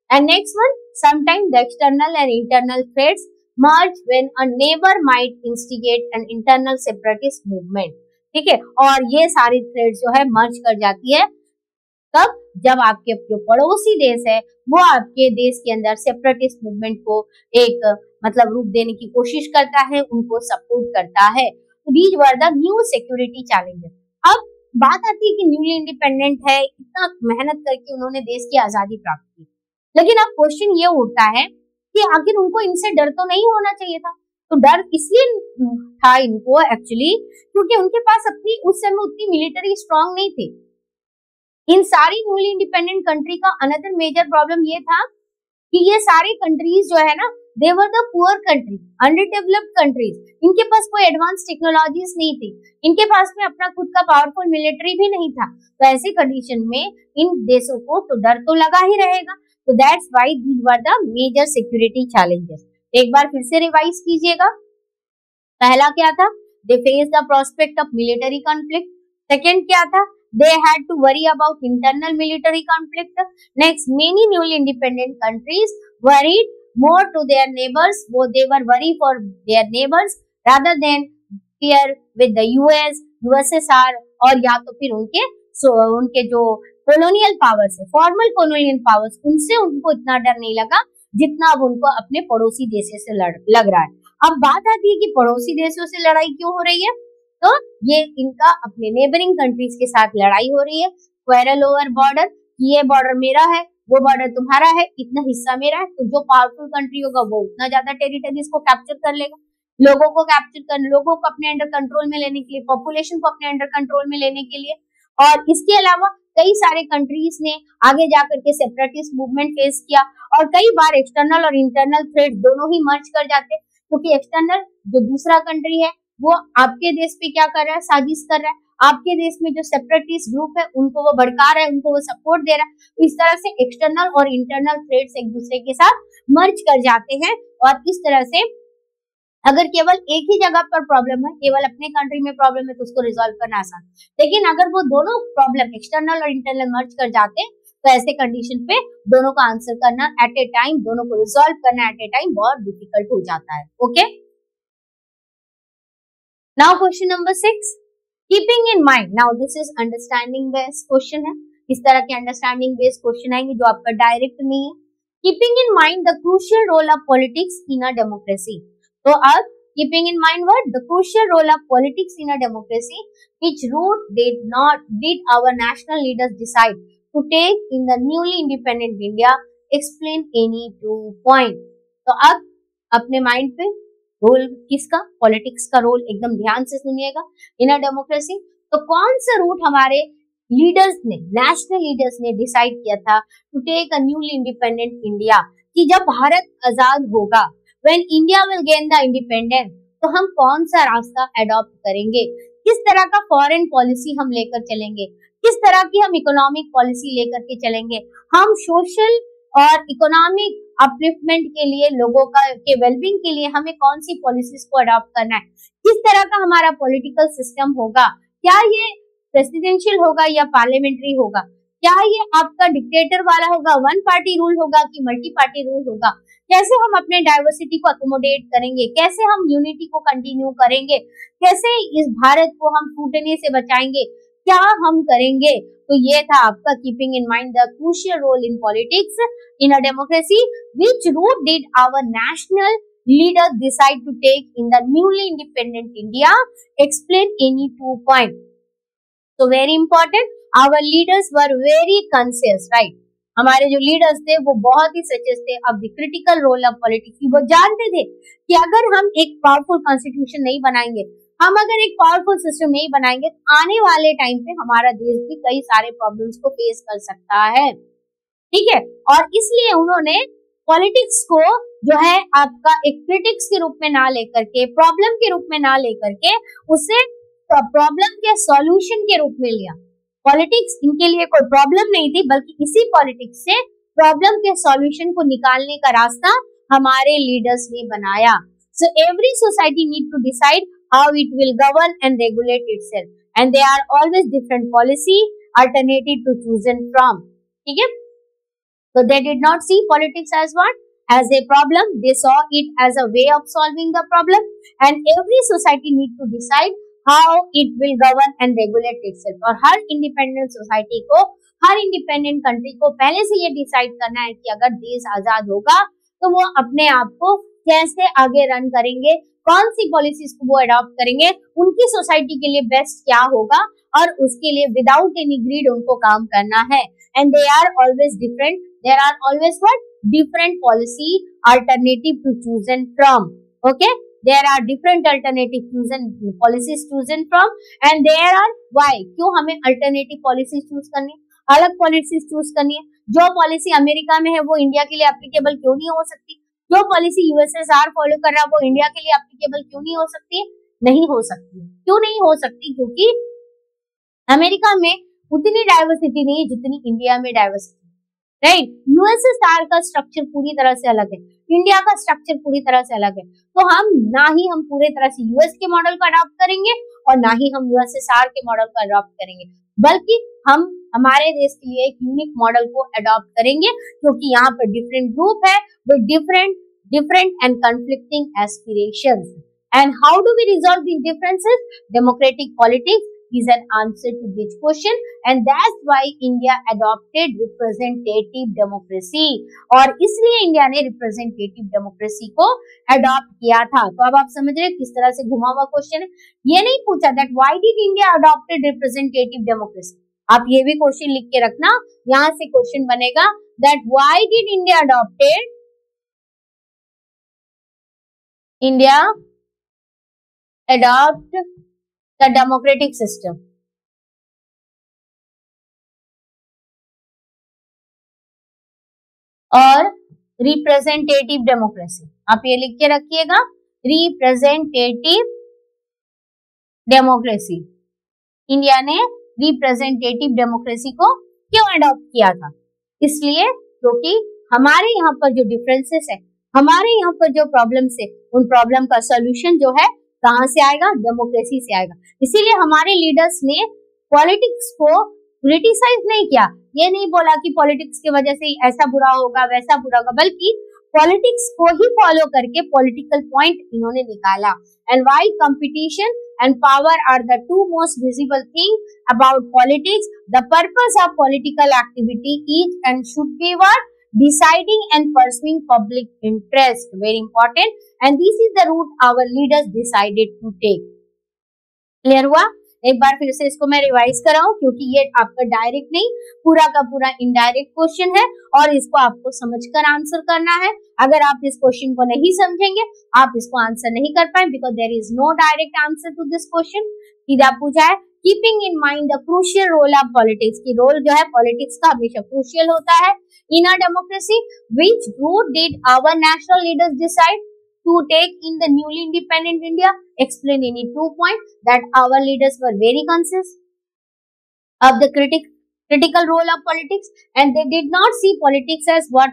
And next one, sometime the external and internal threats merge when a neighbour might instigate an internal separatist movement. ठीक है. और ये सारी थ्रेट्स जो है मर्ज कर जाती है तब जब आपके जो पड़ोसी देश है वो आपके देश के अंदर सेपरेटिस्ट मूवमेंट को एक मतलब रूप देने की कोशिश करता है, उनको सपोर्ट करता है. तो these were the new security challenges. अब बात आती है कि न्यूली इंडिपेंडेंट है, इतना मेहनत करके उन्होंने देश की आजादी प्राप्त की, लेकिन अब क्वेश्चन ये उठता है कि आखिर उनको इनसे डर तो नहीं होना चाहिए था. तो डर इसलिए था इनको एक्चुअली क्योंकि उनके पास अपनी उस समय उतनी मिलिट्री स्ट्रांग नहीं थी. इन सारी न्यूली इंडिपेंडेंट कंट्री का अनदर मेजर प्रॉब्लम ये था कि ये सारी कंट्रीज जो है ना, they were the poor country, underdeveloped countries. इनके पास कोई एडवांस टेक्नोलॉजीज नहीं थी, इनके पास में अपना खुद का पावरफुल मिलिट्री भी नहीं था. तो ऐसी कंडीशन में इन देशों को तो डर तो लगा ही रहेगा. तो that's why these were the major security challenges. एक बार फिर से रिवाइज कीजिएगा. पहला क्या था? They face the prospect of military conflict. Second क्या था? They had to worry about internal military conflict. Next, many newly independent countries worried more to their neighbors. They were worried for their neighbors rather than fear with the US, USSR और या तो फिर उनके जो colonial powers है, formal colonial powers, उनसे उनको इतना डर नहीं लगा जितना अब उनको अपने पड़ोसी देशों से लग रहा है. अब बात आती है कि पड़ोसी देशों से लड़ाई क्यों हो रही है? तो ये इनका अपने नेबरिंग कंट्रीज के साथ लड़ाई हो रही है. क्वेरल ओवर बॉर्डर, ये बॉर्डर मेरा है, वो बॉर्डर तुम्हारा है, इतना हिस्सा मेरा है. तो जो पावरफुल कंट्री होगा वो उतना ज्यादा टेरिटरीज को कैप्चर कर लेगा, लोगों को कैप्चर कर, लोगों को अपने अंडर कंट्रोल में लेने के लिए, पॉपुलेशन को अपने अंडर कंट्रोल में लेने के लिए. और इसके अलावा कई सारे कंट्रीज ने आगे जाकर के सेपरेटिस्ट मूवमेंट फेस किया और कई बार एक्सटर्नल और इंटरनल थ्रेट दोनों ही मर्ज कर जाते, क्योंकि एक्सटर्नल जो दूसरा कंट्री है वो आपके देश पे क्या कर रहा है? साजिश कर रहा है. आपके देश में जो सेपरेटिस्ट ग्रुप है उनको वो भड़का रहा है, उनको वो सपोर्ट दे रहा है. तो इस तरह से एक्सटर्नल और इंटरनल थ्रेट्स एक दूसरे के साथ मर्ज कर जाते हैं. और इस तरह से अगर केवल एक ही जगह पर प्रॉब्लम है, केवल अपने कंट्री में प्रॉब्लम है, तो उसको रिजॉल्व करना आसान. लेकिन अगर वो दोनों प्रॉब्लम एक्सटर्नल और इंटरनल मर्ज कर जाते हैं तो ऐसे कंडीशन पे दोनों का आंसर करना एट ए टाइम, दोनों को रिजॉल्व करना एट ए टाइम बहुत डिफिकल्ट हो जाता है. Okay. Now question number 6, keeping in mind, now this is understanding based question है। इस तरह के अंडरस्टैंडिंग बेस्ड क्वेश्चन आएंगे जो आपका डायरेक्ट नहीं है। Keeping in mind the crucial role of politics in a democracy, तो अब keeping in mind what, the crucial role of politics in a democracy which route did our national leaders decide to take in the newly independent India, explain any 2 point. तो अब अपने mind पे role किसका, politics का role, एकदम ध्यान से सुनिएगा। इन अ डेमोक्रेसी, तो कौन सा रूट हमारे लीडर्स ने, नेशनल लीडर्स ने डिसाइड किया था to take a newly independent India, कि जब भारत आजाद होगा, when India will gain the independence, तो हम कौन सा रास्ता अडॉप्ट करेंगे, किस तरह का फॉरेन पॉलिसी हम लेकर चलेंगे, किस तरह की हम इकोनॉमिक पॉलिसी लेकर के चलेंगे, हम सोशल और इकोनॉमिक अपलिफ्टमेंट के लिए, लोगों का के वेलबींग के लिए हमें कौन सी पॉलिसीज को अडॉप्ट करना है, किस तरह का हमारा पॉलिटिकल सिस्टम होगा, क्या ये प्रेसिडेंशियल होगा या पार्लियामेंट्री होगा, क्या ये आपका डिक्टेटर वाला होगा, वन पार्टी रूल होगा कि मल्टी पार्टी रूल होगा, कैसे हम अपने डाइवर्सिटी को अकोमोडेट करेंगे, कैसे हम यूनिटी को कंटिन्यू करेंगे, कैसे इस भारत को हम टूटने से बचाएंगे, क्या हम करेंगे। तो ये था आपका keeping in mind the crucial role in politics in a democracy, which route did our national leaders decide to take in the newly independent India, explain any 2 point. So very important, our leaders were very conscious, right? हमारे जो leaders थे वो बहुत ही सचेत थे अब the critical role of politics. वो जानते थे कि अगर हम एक पावरफुल कॉन्स्टिट्यूशन नहीं बनाएंगे, हम अगर एक पावरफुल सिस्टम नहीं बनाएंगे, तो आने वाले टाइम पे हमारा देश भी कई सारे प्रॉब्लम्स को फेस कर सकता है, ठीक है। और इसलिए उन्होंने पॉलिटिक्स को जो है आपका एक क्रिटिक्स के रूप में ना लेकर के, प्रॉब्लम के रूप में ना लेकर के, उसे प्रॉब्लम के सॉल्यूशन के रूप में लिया। पॉलिटिक्स इनके लिए कोई प्रॉब्लम नहीं थी, बल्कि इसी पॉलिटिक्स से प्रॉब्लम के सॉल्यूशन को निकालने का रास्ता हमारे लीडर्स ने बनाया। So every society need to decide how it will govern and regulate itself, and they are always different policy alternative to chosen from, ठीक है। So they did not see politics as what? As a problem. They saw it as a way of solving the problem. And every society need to decide how it will govern and regulate itself. और हर independent society को, हर independent country को पहले से ये decide करना है कि अगर देश आजाद होगा तो वो अपने आप को कैसे आगे रन करेंगे, कौन सी पॉलिसीज को वो अडॉप्ट करेंगे, उनकी सोसाइटी के लिए बेस्ट क्या होगा, और उसके लिए विदाउट एनी ग्रीड उनको काम करना है। And they are always different, there are always what, different policy alternative to chosen from, okay, there are different alternative chosen policies chosen from, and there are why, क्यों हमें alternative policies choose करनी है, अलग policies choose करनी है। जो policy America में है वो इंडिया के लिए एप्लीकेबल क्यों नहीं हो सकती, जो पॉलिसी यूएसएसआर फॉलो कर रहा है वो इंडिया के लिए एप्लीकेबल क्यों नहीं हो सकती, नहीं हो सकती। क्यों नहीं हो सकती, क्योंकि अमेरिका में उतनी डाइवर्सिटी नहीं है जितनी इंडिया में डाइवर्सिटी, राइट। यूएसएसआर का स्ट्रक्चर पूरी तरह से अलग है, इंडिया का स्ट्रक्चर पूरी तरह से अलग है। तो हम पूरे तरह से यूएस के मॉडल को अडॉप्ट करेंगे और ना ही हम यूएसएसआर के मॉडल को अडॉप्ट करेंगे, बल्कि हम हमारे देश के लिए एक यूनिक मॉडल को अडॉप्ट करेंगे, क्योंकि यहाँ पर डिफरेंट ग्रुप है with different and conflicting aspirations. And how do we resolve these differences? Democratic politics is an answer to this question, and that's why India adopted representative democracy, और इसलिए India ने representative democracy को adopt किया था। तो अब आप समझ रहे किस तरह से घुमा हुआ क्वेश्चन है। ये नहीं पूछा that why did India adopted representative democracy, आप ये भी क्वेश्चन लिख के रखना, यहाँ से क्वेश्चन बनेगा that why did India adopt the democratic system, और रिप्रेजेंटेटिव डेमोक्रेसी, आप ये लिख के रखिएगा, रिप्रेजेंटेटिव डेमोक्रेसी। इंडिया ने रिप्रेजेंटेटिव डेमोक्रेसी को क्यों अडॉप्ट किया था? इसलिए क्योंकि हमारे यहाँ पर जो डिफरेंसेस है, हमारे यहाँ पर जो प्रॉब्लम्स है, उन प्रॉब्लम का सोल्यूशन जो है कहाँ से आएगा? डेमोक्रेसी से आएगा। इसीलिए हमारे लीडर्स ने पॉलिटिक्स को क्रिटिसाइज नहीं किया, ये नहीं बोला कि पॉलिटिक्स की वजह से ऐसा बुरा होगा वैसा बुरा होगा, बल्कि पॉलिटिक्स को ही फॉलो करके पॉलिटिकल पॉइंट इन्होंने निकाला। And why competition and power are the two most visible things about politics. The purpose of political activity is and should be what? Deciding and pursuing public interest. Very important. And this is the route our leaders decided to take. Clear हुआ? एक बार फिर से इसको मैं revise कराऊं क्योंकि ये आपका डायरेक्ट नहीं, पूरा का पूरा इनडायरेक्ट क्वेश्चन है और इसको आपको समझकर आंसर करना है. अगर आप इस क्वेश्चन को नहीं समझेंगे, आप इसको आंसर नहीं कर पाए because there is no direct answer to this question. सीधा पूछा है keeping in mind the crucial role of politics, की रोल जो है पॉलिटिक्स का हमेशा क्रूशियल होता है in a democracy. Which route did our national leaders decide to take in the newly independent India? Explain any 2 points that our leaders were very conscious of the critical role of politics and they did not see politics as what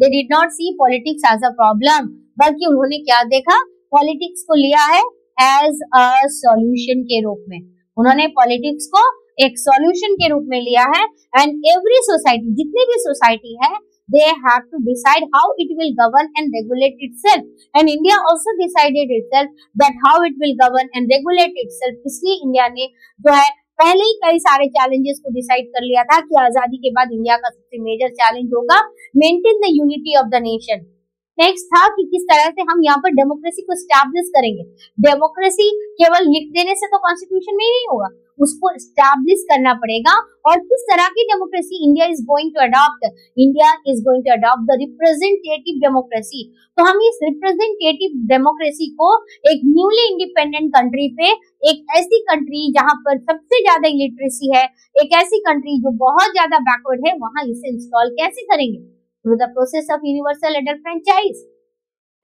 they did not see politics as a problem, बल्कि उन्होंने क्या देखा? Politics को लिया है as a solution के रूप में. उन्होंने पॉलिटिक्स को एक सॉल्यूशन के रूप में लिया है. एंड एवरी सोसाइटी, जितनी भी सोसाइटी है, they have to decide how it will govern and regulate itself. And India also decided itself that how it will govern and regulate itself. इसलिए इंडिया ने जो है पहले ही कई सारे चैलेंजेस को डिसाइड कर लिया था कि आजादी के बाद इंडिया का सबसे मेजर चैलेंज होगा maintain the unity of the nation. Next था कि किस तरह से हम यहाँ पर डेमोक्रेसी को स्टैब्लिश करेंगे. डेमोक्रेसी केवल लिख देने से तो कॉन्स्टिट्यूशन में ही नहीं होगा, उसको स्टैब्लिश करना पड़ेगा. और किस तरह की democracy India is going to adopt? India is going to adopt the representative democracy. तो हम इस रिप्रेजेंटेटिव डेमोक्रेसी को एक न्यूली इंडिपेंडेंट कंट्री पे, एक ऐसी कंट्री जहां पर सबसे ज्यादा इलिटरेसी है, एक ऐसी कंट्री जो बहुत ज्यादा बैकवर्ड है, वहां इसे इंस्टॉल कैसे करेंगे? Through the process of universal adult franchise,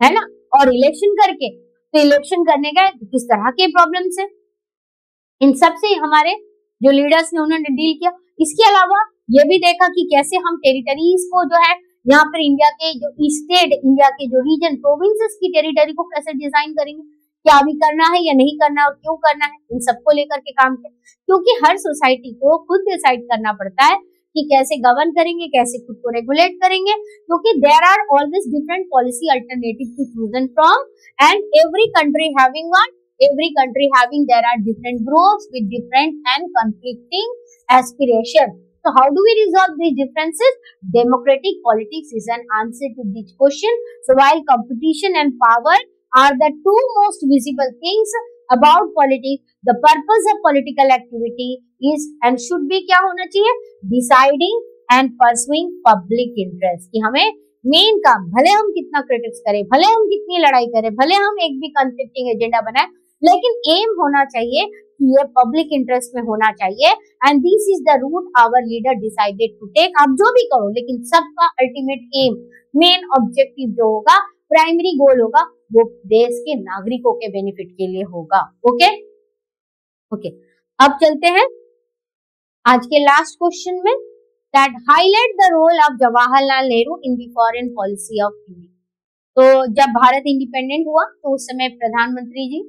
है ना, और इलेक्शन करके. तो इलेक्शन करने का किस तरह के प्रॉब्लम्स है, इन सब से हमारे जो लीडर्स ने उन्होंने डील किया. इसके अलावा ये भी देखा कि कैसे हम टेरिटरीज को जो है यहाँ पर इंडिया के जो स्टेट, इंडिया के जो रीजन, प्रोविंसेस की टेरिटरी को कैसे डिजाइन करेंगे, क्या अभी करना है या नहीं करना और क्यों करना है, इन सबको लेकर के काम किया. क्योंकि हर सोसाइटी को खुद डिसाइड करना पड़ता है कि कैसे गवर्न करेंगे, कैसे खुद को रेगुलेट करेंगे, क्योंकि there are always different policy alternative to chosen from and every country having one. Every country having, there are different groups with different and conflicting aspirations. So how do we resolve these differences? Democratic politics is an answer to this question. So while competition and power are the two most visible things about politics, the purpose of political activity is and should be क्या होना चाहिए? Deciding and pursuing public interest. कि हमें main काम, भले हम कितना critics करें, भले हम कितनी लड़ाई करें, भले हम एक भी कॉन्फ्लिक्टिंग एजेंडा बनाए, लेकिन एम होना चाहिए कि ये पब्लिक इंटरेस्ट में होना चाहिए. And this is the route our leader decided to take. आप जो भी करो, लेकिन सबका अल्टीमेट एम, मेन ऑब्जेक्टिव जो होगा, प्राइमरी गोल होगा, वो देश के नागरिकों के बेनिफिट के लिए होगा. ओके, अब चलते हैं आज के लास्ट क्वेश्चन में. That highlight the role of Jawaharlal Nehru in the foreign policy of India. तो जब भारत इंडिपेंडेंट हुआ तो उस समय प्रधानमंत्री जी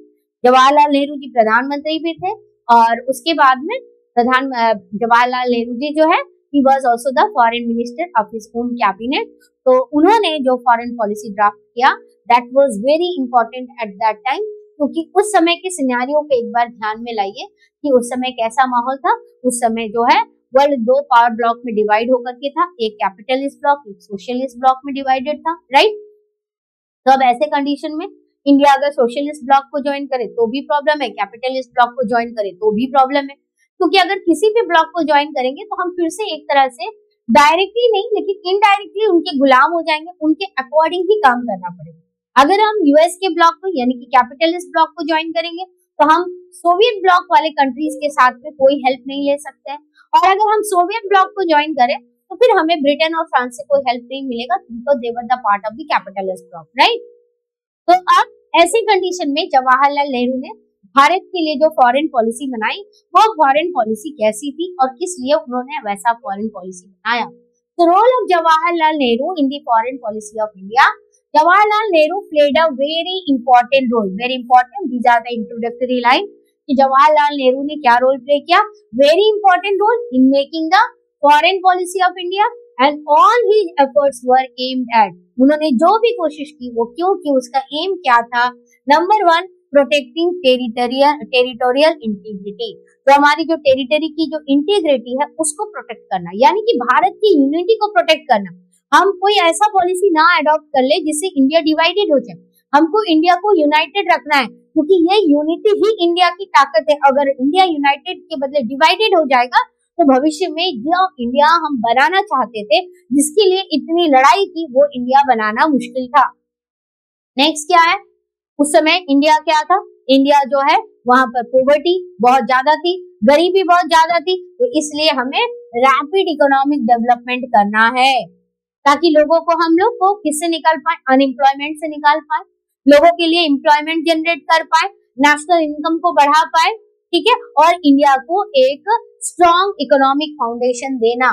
जवाहरलाल नेहरू जी प्रधानमंत्री भी थे और उसके बाद में जवाहरलाल नेहरू जी जो है he was also the foreign minister of his own cabinet. तो उन्होंने जो फॉरेन पॉलिसी ड्राफ्ट किया that was very important at that time, क्योंकि उस समय के सिनेरियो को एक बार ध्यान में लाइए कि उस समय कैसा माहौल था. उस समय जो है वर्ल्ड दो पावर ब्लॉक में डिवाइड होकर के था, एक कैपिटलिस्ट ब्लॉक, एक सोशलिस्ट ब्लॉक में डिवाइडेड था, राइट. तो अब ऐसे कंडीशन में इंडिया अगर सोशलिस्ट ब्लॉक को ज्वाइन करे तो भी प्रॉब्लम है, कैपिटलिस्ट ब्लॉक को ज्वाइन करे तो भी प्रॉब्लम है. क्योंकि अगर किसी भी ब्लॉक को ज्वाइन करेंगे तो हम फिर से एक तरह से डायरेक्टली नहीं लेकिन इनडायरेक्टली उनके गुलाम हो जाएंगे, उनके अकॉर्डिंग ही काम करना पड़ेगा. अगर हम यूएस के ब्लॉक को यानी कि कैपिटलिस्ट ब्लॉक को ज्वाइन करेंगे तो हम सोवियत ब्लॉक वाले कंट्रीज के साथ में कोई हेल्प नहीं ले सकते हैं. और अगर हम सोवियत ब्लॉक को ज्वाइन करें तो फिर हमें ब्रिटेन और फ्रांस से कोई हेल्प नहीं मिलेगा because they were the part of the capitalist block, right. तो अब ऐसी कंडीशन में जवाहरलाल नेहरू ने भारत के लिए जो फॉरेन पॉलिसी बनाई वो फॉरेन पॉलिसी कैसी थी और किस लिए उन्होंने वैसा फॉरेन पॉलिसी बनाया. तो role of Jawaharlal Nehru in the foreign policy of India. Jawaharlal Nehru played a very important role, very important, these are the introductory line. कि जवाहरलाल नेहरू ने क्या रोल प्ले किया? Very important role in making the foreign policy of India and all his efforts were aimed at. उन्होंने जो भी कोशिश की वो क्यों की, उसका एम क्या था? नंबर 1, प्रोटेक्टिंग टेरिटोरियल इंटीग्रिटी, तो हमारी जो टेरिटरी की जो इंटीग्रिटी है उसको प्रोटेक्ट करना, यानी कि भारत की यूनिटी को प्रोटेक्ट करना। हम कोई ऐसा पॉलिसी ना अडॉप्ट कर ले जिससे इंडिया डिवाइडेड हो जाए। हमको इंडिया को यूनाइटेड रखना है, क्योंकि ये यूनिटी ही इंडिया की ताकत है। अगर इंडिया यूनाइटेड के बदले डिवाइडेड हो जाएगा तो भविष्य में जो इंडिया हम बनाना चाहते थे, जिसके लिए इतनी लड़ाई की, वो इंडिया बनाना मुश्किल था। नेक्स्ट क्या है, उस समय इंडिया क्या था, इंडिया जो है वहां पर पॉवर्टी बहुत ज्यादा थी, गरीबी बहुत ज्यादा थी, तो इसलिए हमें रैपिड इकोनॉमिक डेवलपमेंट करना है ताकि लोगों को, हम लोग को किससे निकाल पाए, अनएम्प्लॉयमेंट से निकाल पाए, लोगों के लिए एम्प्लॉयमेंट जनरेट कर पाए, नेशनल इनकम को बढ़ा पाए, ठीक है, और इंडिया को एक स्ट्रॉन्ग इकोनॉमिक फाउंडेशन देना।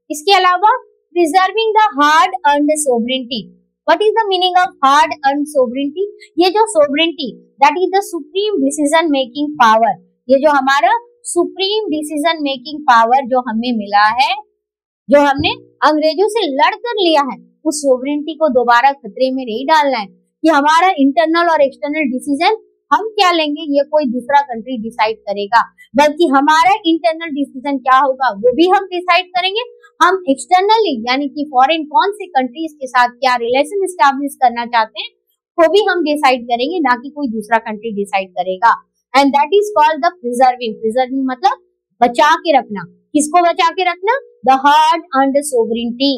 इसके अलावा preserving the hard earned sovereignty. What is the meaning of hard earned sovereignty? ये जो sovereignty, that is the supreme decision making power, ये जो हमारा सुप्रीम डिसीजन मेकिंग पावर जो हमें मिला है, जो हमने अंग्रेजों से लड़कर लिया है, उस सोवरेनिटी को दोबारा खतरे में नहीं डालना है कि हमारा इंटरनल और एक्सटर्नल डिसीजन हम क्या लेंगे ये कोई दूसरा कंट्री डिसाइड करेगा, बल्कि हमारा इंटरनल डिसीजन क्या होगा वो भी हम डिसाइड करेंगे। हम एक्सटर्नली यानी कि फॉरेन कौन से कंट्रीज के साथ क्या रिलेशन एस्टैब्लिश करना चाहते हैं वो भी हम डिसाइड करेंगे, ना कि कोई दूसरा कंट्री डिसाइड करेगा। And that is called the preserving. Preserving मतलब बचा के रखना। किसको बचा के रखना? The hard earned sovereignty.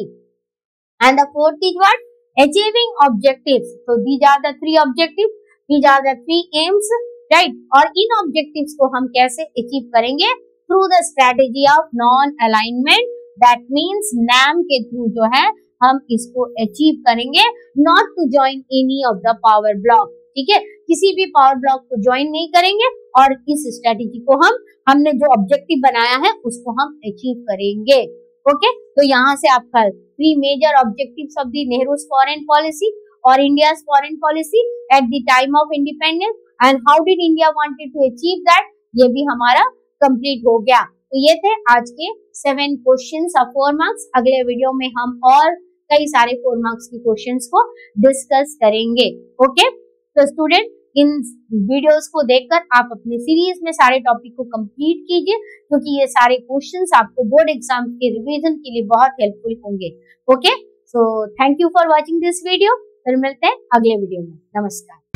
And the fourth is what? Achieving objectives. So these are the three objectives, these are the three aims, right? और इन ऑब्जेक्टिव्स को हम कैसे अचीव करेंगे? Through the strategy of non alignment, that means NAM के थ्रू जो है हम इसको अचीव करेंगे। Not to join any of the power block, ठीक है, किसी भी पावर ब्लॉक को ज्वाइन नहीं करेंगे और इस स्ट्रेटेजी को हमने जो ऑब्जेक्टिव बनाया है उसको हम अचीव करेंगे। ओके, तो यहाँ से आपका 3 major objectives of the Nehru's foreign policy और India's foreign policy at the time of independence and how did India wanted to achieve that, ये भी हमारा कंप्लीट हो गया। तो ये थे आज के 7 क्वेश्चंस ऑफ 4 मार्क्स। अगले वीडियो में हम और कई सारे 4 मार्क्स के क्वेश्चंस को डिस्कस करेंगे। ओके, तो स्टूडेंट इन वीडियोस को देखकर आप अपने सीरीज में सारे टॉपिक को कंप्लीट कीजिए, क्योंकि ये सारे क्वेश्चंस आपको बोर्ड एग्जाम के रिवीजन के लिए बहुत हेल्पफुल होंगे। Okay, so thank you for watching this video. फिर मिलते हैं अगले वीडियो में। नमस्कार।